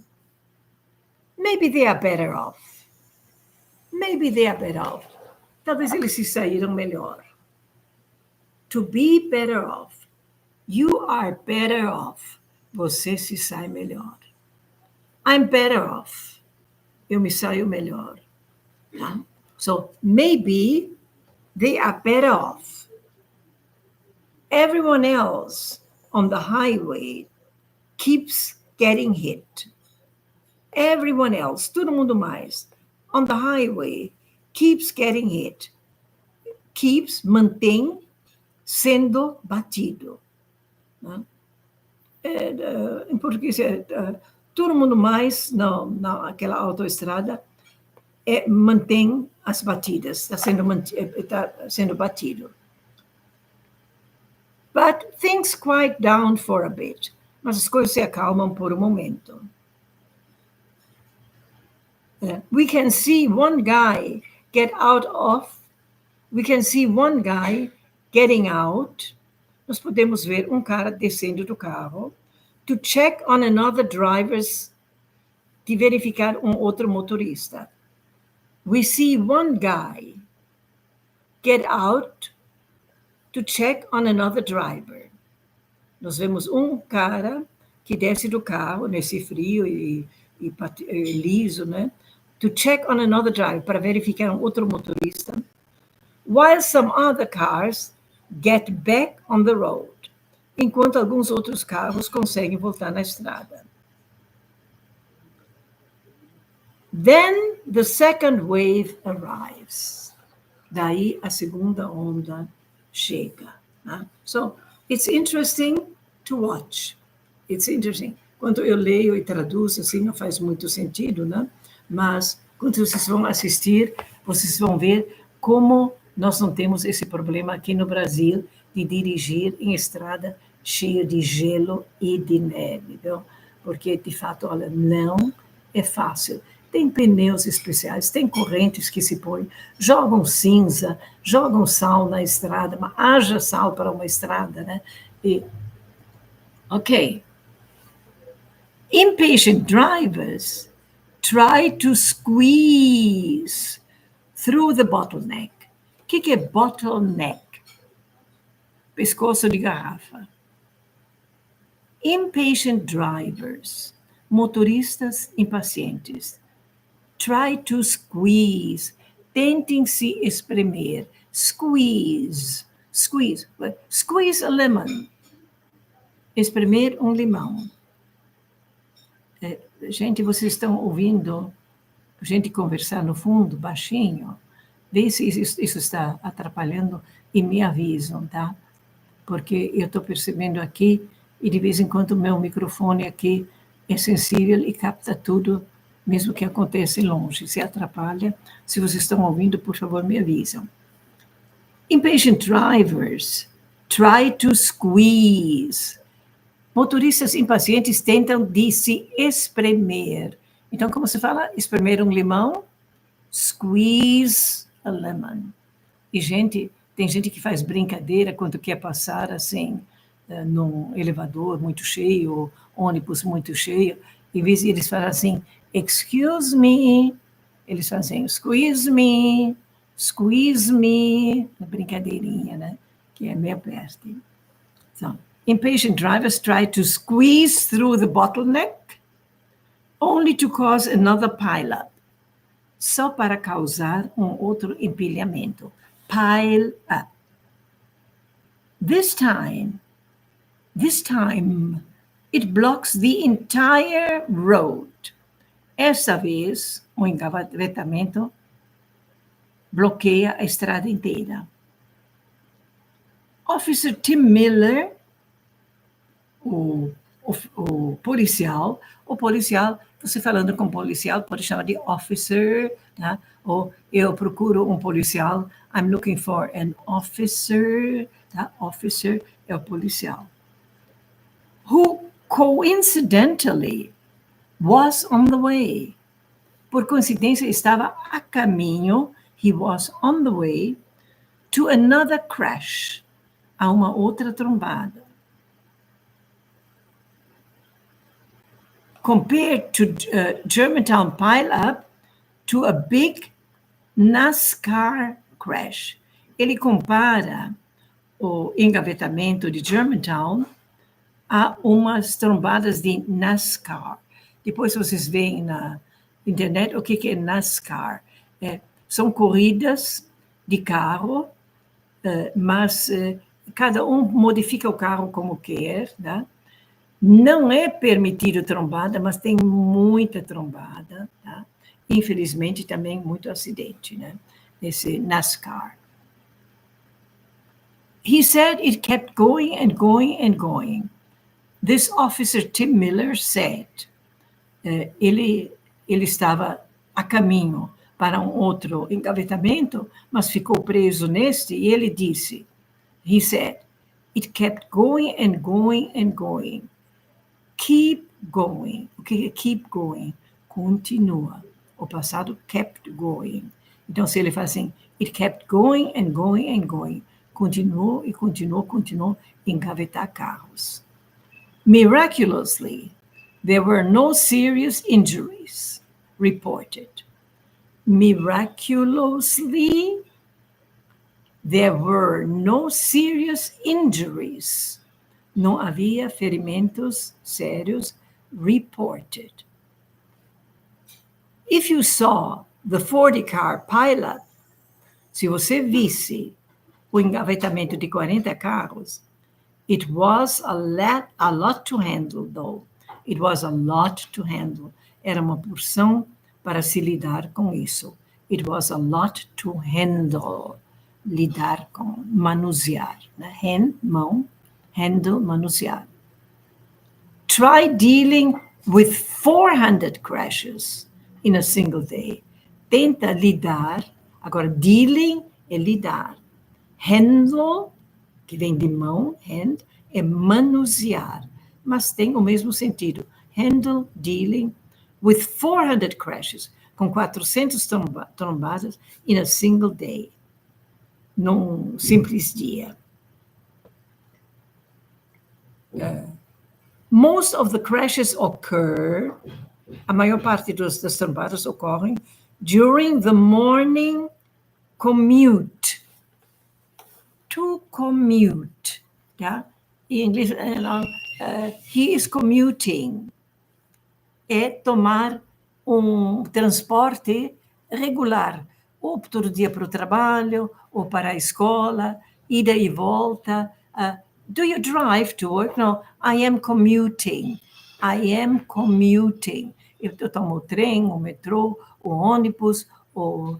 Maybe they are better off. Maybe they are better off. talvez eles se saíram melhor. To be better off. You are better off. Você se sai melhor. I'm better off. Eu me saio melhor. Tá? So, maybe they are better off. Everyone else on the highway keeps getting hit. Everyone else, todo mundo mais, on the highway keeps getting hit. Keeps, mantém, sendo batido. Né? Em português, todo mundo mais naquela autoestrada mantém as batidas, está sendo batido. But things quiet down for a bit. Mas as coisas se acalmam por um momento. We can see one guy get out of. We can see one guy getting out. Nós podemos ver um cara descendo do carro. To check on another driver's. De verificar um outro motorista. We see one guy get out to check on another driver. Nós vemos um cara que desce do carro nesse frio e liso, né? To check on another driver, para verificar um outro motorista. While some other cars get back on the road. Enquanto alguns outros carros conseguem voltar na estrada. Then the second wave arrives. Daí a segunda onda chega. Né? So, it's interesting to watch. It's interesting. Quando eu leio e traduzo, assim, não faz muito sentido, né? Mas quando vocês vão assistir, vocês vão ver como nós não temos esse problema aqui no Brasil de dirigir em estrada cheia de gelo e de neve, viu? Porque, de fato, olha, não é fácil. Tem pneus especiais, tem correntes que se põem, jogam cinza, jogam sal na estrada, mas haja sal para uma estrada, né? Ok. Impatient drivers try to squeeze through the bottleneck. O que é bottleneck? Pescoço de garrafa. Impatient drivers, motoristas impacientes. Try to squeeze. Tentem se espremer. Squeeze. Squeeze. Squeeze a lemon. Espremer um limão. Gente, vocês estão ouvindo gente conversar no fundo, baixinho? Vê se isso está atrapalhando e me avisam, tá? Porque eu estou percebendo aqui, e de vez em quando o meu microfone aqui é sensível e capta tudo, mesmo que aconteça longe, se atrapalha. Se vocês estão ouvindo, por favor, me avisam. Impatient drivers try to squeeze. Motoristas impacientes tentam de se espremer. Então, como se fala? Espremer um limão? Squeeze a lemon. E tem gente que faz brincadeira quando quer passar assim, num elevador muito cheio, ônibus muito cheio, em vez de eles falarem assim, excuse me, eles fazem squeeze me, uma brincadeirinha, né? Que é meio perto. So, impatient drivers try to squeeze through the bottleneck only to cause another pile-up. Só para causar um outro empilhamento. Pile up. This time, it blocks the entire road. Esta vez, o engavetamento bloqueia a estrada inteira. Officer Tim Miller, o policial, você falando com policial, pode chamar de officer, tá? Ou eu procuro um policial, I'm looking for an officer, tá? Officer é o policial. Who coincidentally was on the way. Por coincidência, estava a caminho, he was on the way to another crash, a uma outra trombada. Compared to Germantown pile-up to a big NASCAR crash. Ele compara o engavetamento de Germantown a umas trombadas de NASCAR. Depois vocês veem na internet o que é NASCAR. São corridas de carro, mas cada um modifica o carro como quer, né? Não é permitido trombada, mas tem muita trombada, tá? Infelizmente, também muito acidente, né? Esse NASCAR. He said it kept going and going and going. This officer, Tim Miller, said, ele estava a caminho para um outro engavetamento, mas ficou preso neste, e ele disse, he said, it kept going and going and going. Keep going. O que é keep going? Continua. O passado kept going. Então, se ele faz assim, it kept going and going and going. Continuou e continuou, engavetar carros. Miraculously, there were no serious injuries reported. Miraculously, there were no serious injuries. Não havia ferimentos sérios reported. If you saw the 40-car pileup, se você visse o engavetamento de 40 carros, it was a lot to handle, though. It was a lot to handle. Era uma porção para se lidar com isso. It was a lot to handle. Lidar com, manusear. Né? Hand, mão, handle, manusear. Try dealing with 400 crashes in a single day. Tenta lidar, agora dealing é lidar. Handle, que vem de mão, hand, é manusear, mas tem o mesmo sentido. Handle, dealing, with 400 crashes, com 400 trombadas in a single day, num simples dia. Most of the crashes occur, a maior parte das trombadas ocorrem during the morning commute. To commute, tá? Em inglês, he is commuting. É tomar um transporte regular, ou todo dia para o trabalho, ou para a escola, ida e volta. Do you drive to work? No, I am commuting. I am commuting. Eu tomo o trem, o metrô, o ônibus, um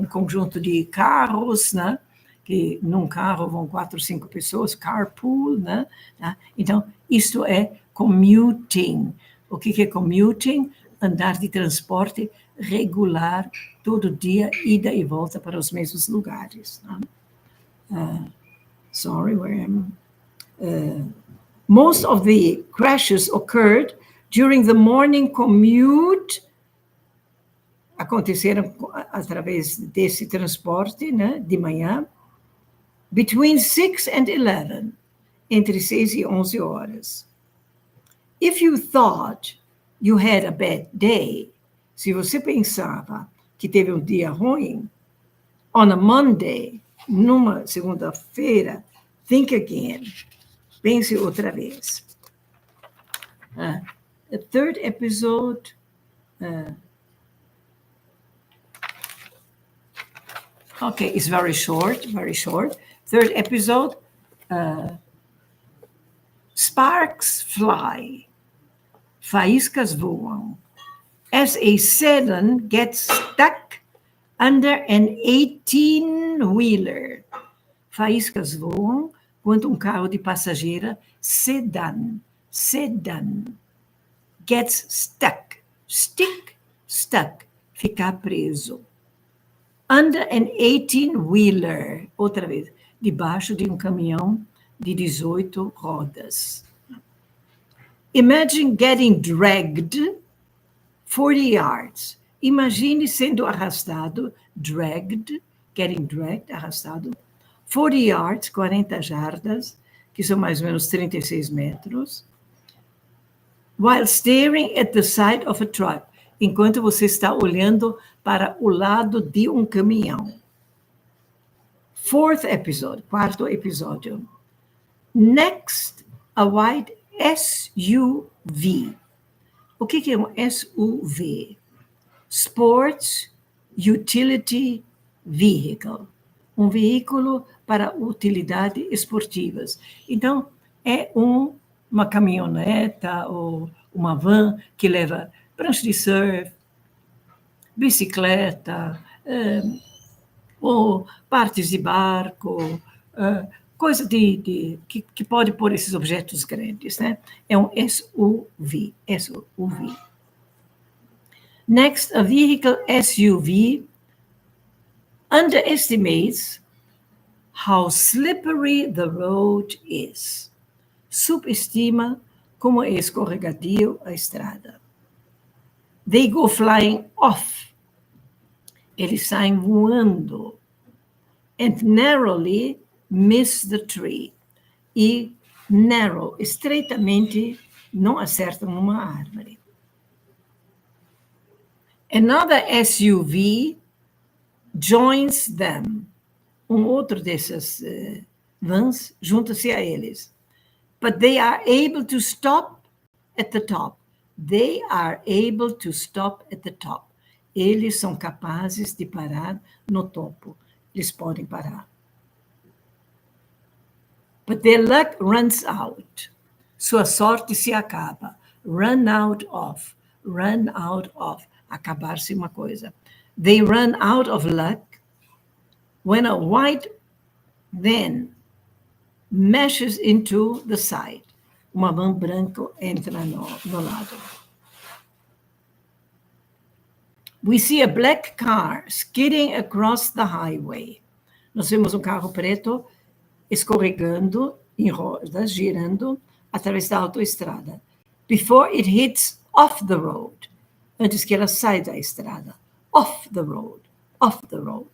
conjunto de carros, né? Que num carro vão 4 ou 5 pessoas, carpool, né? Então, isso é commuting. O que é commuting? Andar de transporte regular, todo dia, ida e volta para os mesmos lugares. Né? Sorry, where am I? Most of the crashes occurred during the morning commute. Aconteceram através desse transporte, né, de manhã, between 6 and 11, entre 6 e 11 horas. If you thought you had a bad day, se você pensava que teve um dia ruim, on a Monday, numa segunda-feira, think again, pense outra vez. The third episode, okay, it's very short, very short. Third episode, sparks fly, faíscas voam, as a sedan gets stuck under an 18-wheeler. Faíscas voam quando um carro de passageira, sedan, gets stuck, stuck, ficar preso. Under an 18-wheeler, outra vez, debaixo de um caminhão de 18 rodas. Imagine getting dragged 40 yards. Imagine sendo arrastado, getting dragged, arrastado, 40 yards, 40 jardas, que são mais ou menos 36 metros, while staring at the side of a truck. enquanto você está olhando para o lado de um caminhão. Quarto episódio. Next, a white SUV. O que é um SUV? Sports Utility Vehicle. Um veículo para utilidades esportivas. Então, é uma caminhoneta ou uma van que leva prancha de surf, bicicleta, ou partes de barco, coisa que pode pôr esses objetos grandes, né? É um SUV. Next, a vehicle SUV underestimates how slippery the road is. Subestima como é escorregadio a estrada. They go flying off. Eles saem voando. And narrowly miss the tree. E narrow, estreitamente, não acertam uma árvore. Another SUV joins them. Outro dessas vans junta-se a eles. But they are able to stop at the top. They are able to stop at the top. Eles são capazes de parar no topo. Eles podem parar. But their luck runs out. Sua sorte se acaba. Run out of. Run out of. Acabar-se uma coisa. They run out of luck when a white van mashes into the side. Uma van branca entra no lado. We see a black car skidding across the highway. Nós vemos um carro preto escorregando em rodas, girando através da autoestrada. Before it hits off the road. Antes que ela saia da estrada. Off the road. Off the road.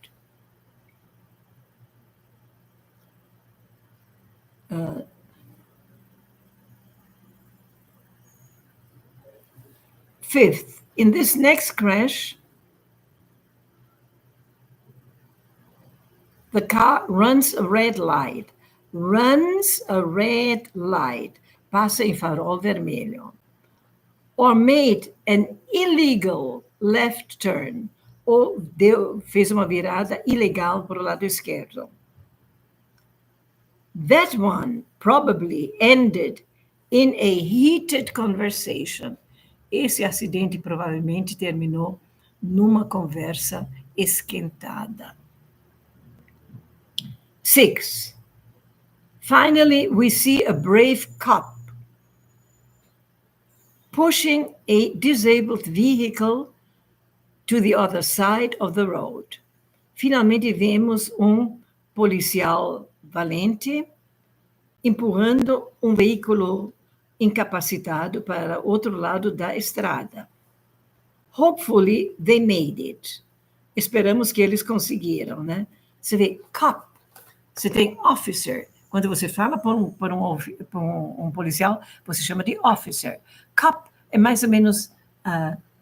Fifth, in this next crash, the car runs a red light. Runs a red light. Passa em farol vermelho. Or made an illegal left turn. Ou fez uma virada ilegal para o lado esquerdo. That one probably ended in a heated conversation. Esse acidente provavelmente terminou numa conversa esquentada. 6. Finally, we see a brave cop pushing a disabled vehicle to the other side of the road. Finalmente vemos policial valente empurrando veículo incapacitado para outro lado da estrada. Hopefully, they made it. Esperamos que eles conseguiram, né? Você vê cop, você tem officer. Quando você fala para um policial, você chama de officer. Cop é mais ou menos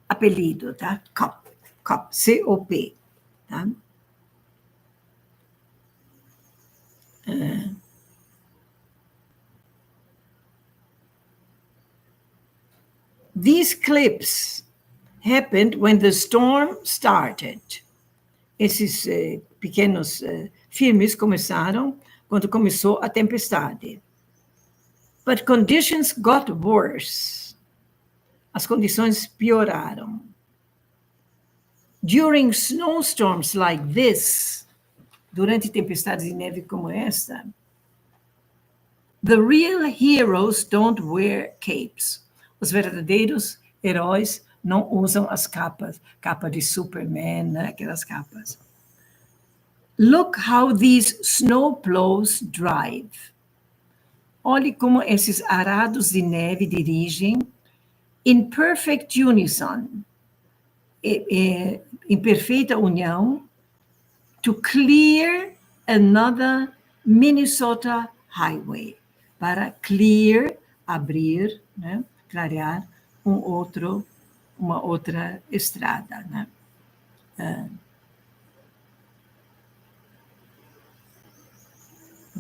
apelido, tá? Cop, C-O-P, tá? These clips happened when the storm started. Esses pequenos filmes começaram quando começou a tempestade. But conditions got worse. As condições pioraram. During snowstorms like this, durante tempestades de neve como esta, the real heroes don't wear capes. Os verdadeiros heróis não usam as capas, capa de Superman, né? Aquelas capas. Look how these snowplows drive. Olhe como esses arados de neve dirigem in perfect unison, em perfeita união, to clear another Minnesota highway. Para clear, abrir, né? Clarear outro uma outra estrada, né?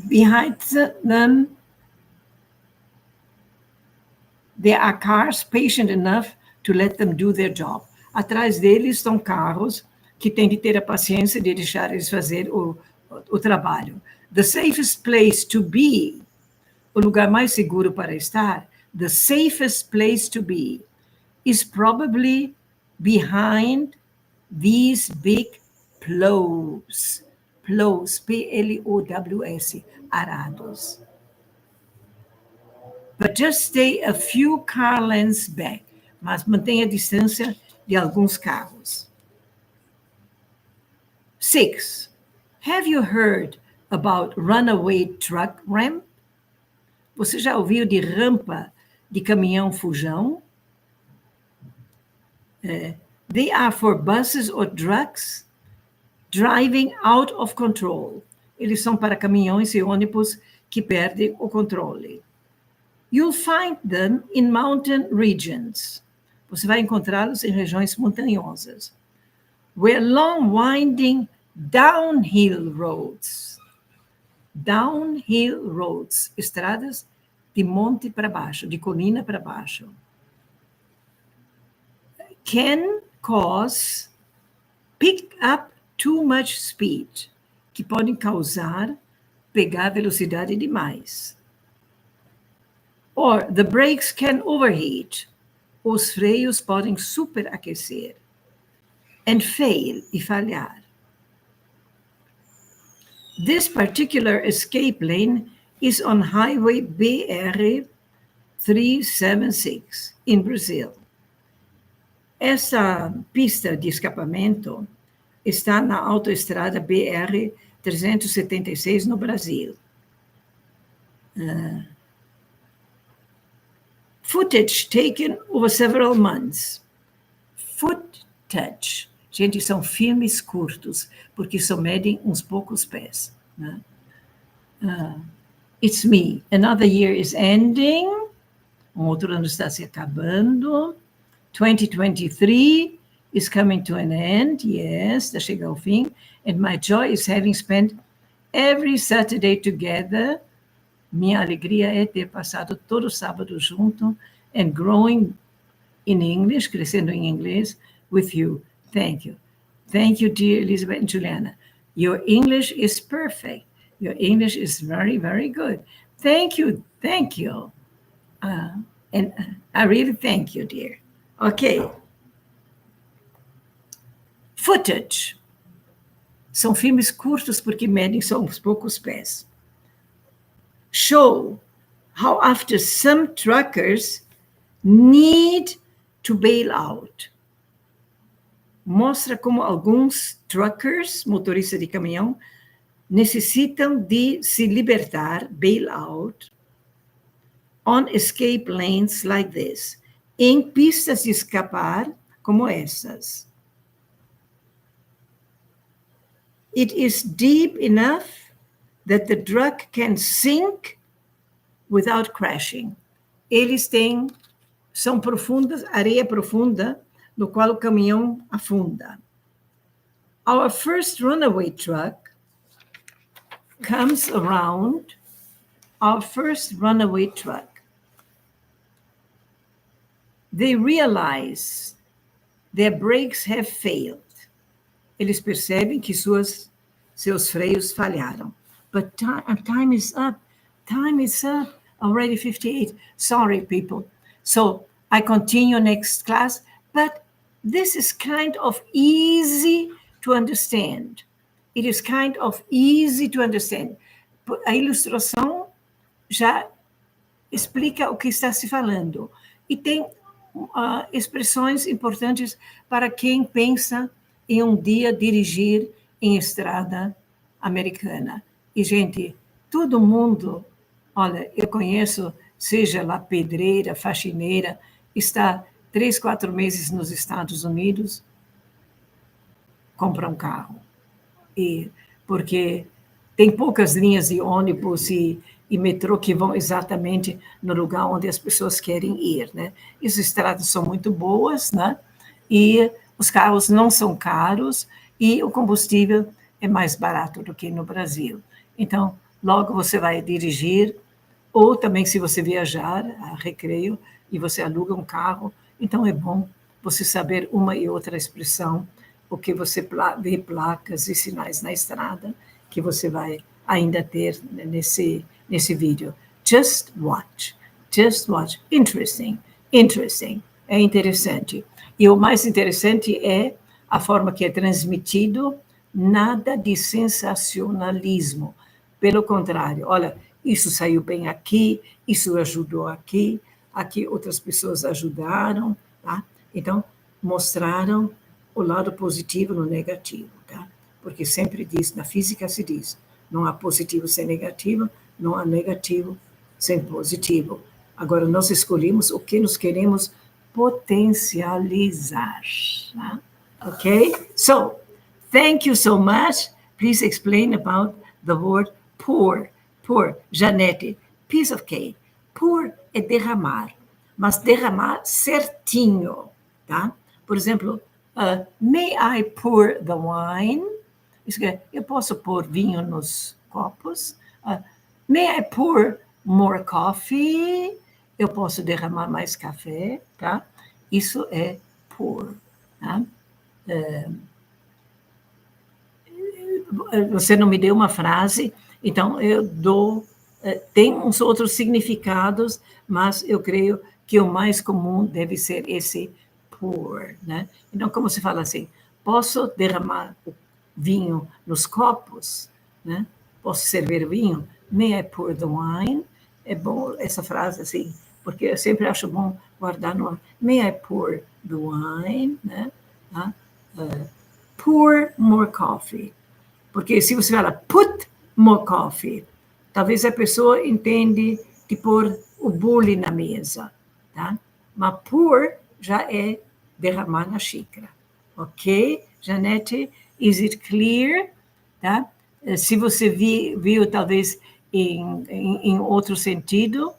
Behind them, there are cars patient enough to let them do their job. Atrás deles estão carros que têm de ter a paciência de deixar eles fazer o trabalho. The safest place to be, o lugar mais seguro para estar, the safest place to be is probably behind these big plows. Plows, P-L-O-W-S, arados. But just stay a few car lengths back, mas mantenha a distância de alguns carros. 6. Have you heard about runaway truck ramp? Você já ouviu de rampa de caminhão fujão? They are for buses or trucks driving out of control. Eles são para caminhões e ônibus que perdem o controle. You'll find them in mountain regions. Você vai encontrá-los em regiões montanhosas. Where long winding downhill roads. Downhill roads, estradas de monte para baixo, de colina para baixo. Can cause pick up too much speed, que podem causar pegar velocidade demais. Or the brakes can overheat. Os freios podem superaquecer. And fail, e falhar. This particular escape lane is on Highway BR 376 in Brazil. Essa pista de escapamento está na autoestrada BR 376 no Brasil. Footage taken over several months. Footage. Gente, são filmes curtos, porque só medem uns poucos pés. Né? It's me. Another year is ending. Outro ano está se acabando. 2023 is coming to an end. Yes, está chegando ao fim. And my joy is having spent every Saturday together. Minha alegria é ter passado todo sábado junto and growing in English, crescendo em inglês, with you. Thank you. Thank you, dear Elisabeth and Juliana. Your English is perfect. Your English is very, very good. Thank you. Thank you. And I really thank you, dear. Okay. Footage. São filmes curtos porque medem só uns poucos pés. Show how after some truckers need to bail out. Mostra como alguns truckers, motoristas de caminhão, necessitam de se libertar, bail out, on escape lanes like this, em pistas de escapar como essas. It is deep enough that the truck can sink without crashing. São profundas, areia profunda, no qual o caminhão afunda. Our first runaway truck comes around. Our first runaway truck. They realize their brakes have failed. Eles percebem que seus freios falharam. But time is up. Time is up. Already 58. Sorry, people. So I continue next class, but this is kind of easy to understand. It is kind of easy to understand. A ilustração já explica o que está se falando. E tem expressões importantes para quem pensa em um dia dirigir em estrada americana. E, gente, todo mundo, olha, eu conheço, seja lá pedreira, faxineira, está 3, 4 meses nos Estados Unidos, compra um carro. Porque tem poucas linhas de ônibus e metrô que vão exatamente no lugar onde as pessoas querem ir, né? E as estradas são muito boas, né? e os carros não são caros, e o combustível é mais barato do que no Brasil. Então, logo você vai dirigir, ou também se você viajar a recreio e você aluga um carro, então é bom você saber uma e outra expressão, o que você vê placas e sinais na estrada, que você vai ainda ter nesse vídeo. Just watch. Interesting. É interessante. E o mais interessante é a forma que é transmitido, nada de sensacionalismo. Pelo contrário, olha, isso saiu bem aqui, isso ajudou aqui outras pessoas ajudaram, tá? Então, mostraram o lado positivo no negativo, tá? Porque sempre diz, na física se diz, não há positivo sem negativo, não há negativo sem positivo. Agora, nós escolhemos o que nós queremos potencializar, tá? Okay? So, thank you so much. Please explain about the word pour. Pour, Janete, piece of cake. Pour é derramar, mas derramar certinho, tá? Por exemplo, may I pour the wine? Isso é, eu posso pôr vinho nos copos? May I pour more coffee? Eu posso derramar mais café, tá? Isso é pour, tá? Você não me deu uma frase, então eu dou. Tem uns outros significados, mas eu creio que o mais comum deve ser esse pour, né? Então, como se fala assim, posso derramar o vinho nos copos, né? Posso servir vinho? May I pour the wine? É bom essa frase, assim, porque eu sempre acho bom guardar no... May I pour the wine? Né? Pour more coffee. Porque se você fala put more coffee, talvez a pessoa entende de pôr o bule na mesa, tá? Mas pour já é derramar na xícara. Ok, Janete? Is it clear? Tá? Se você viu talvez em outro sentido,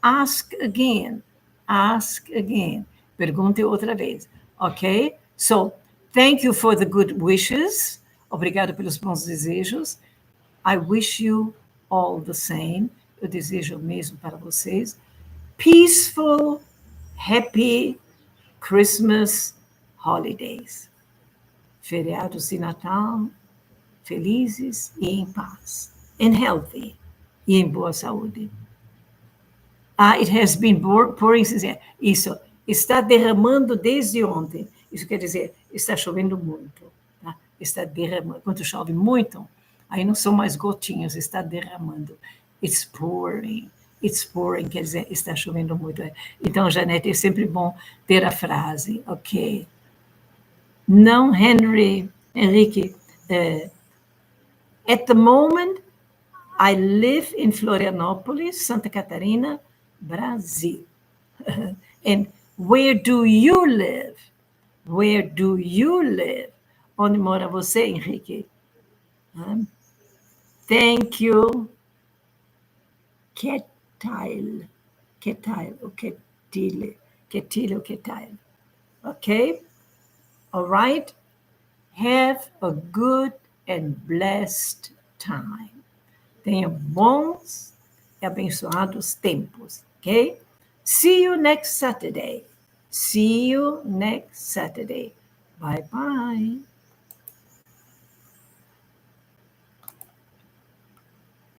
ask again. Ask again. Pergunte outra vez. Ok? So, thank you for the good wishes. Obrigado pelos bons desejos. I wish you all the same. Eu desejo o mesmo para vocês. Peaceful, happy Christmas holidays. Feriados de Natal, felizes e em paz. And healthy. E em boa saúde. It has been pouring since... Isso, está derramando desde ontem. Isso quer dizer, está chovendo muito. Tá? Está derramando. Quando chove muito, aí não são mais gotinhas, está derramando. It's pouring. It's pouring, quer dizer, está chovendo muito. Então, Janete, é sempre bom ter a frase, ok? Não, Henrique, at the moment, I live in Florianópolis, Santa Catarina, Brasil. And where do you live? Where do you live? Onde mora você, Henrique? Thank you. Que tal? Ou que tal? Okay? All right? Have a good and blessed time. Tenha bons e abençoados tempos, ok? See you next Saturday. Bye-bye.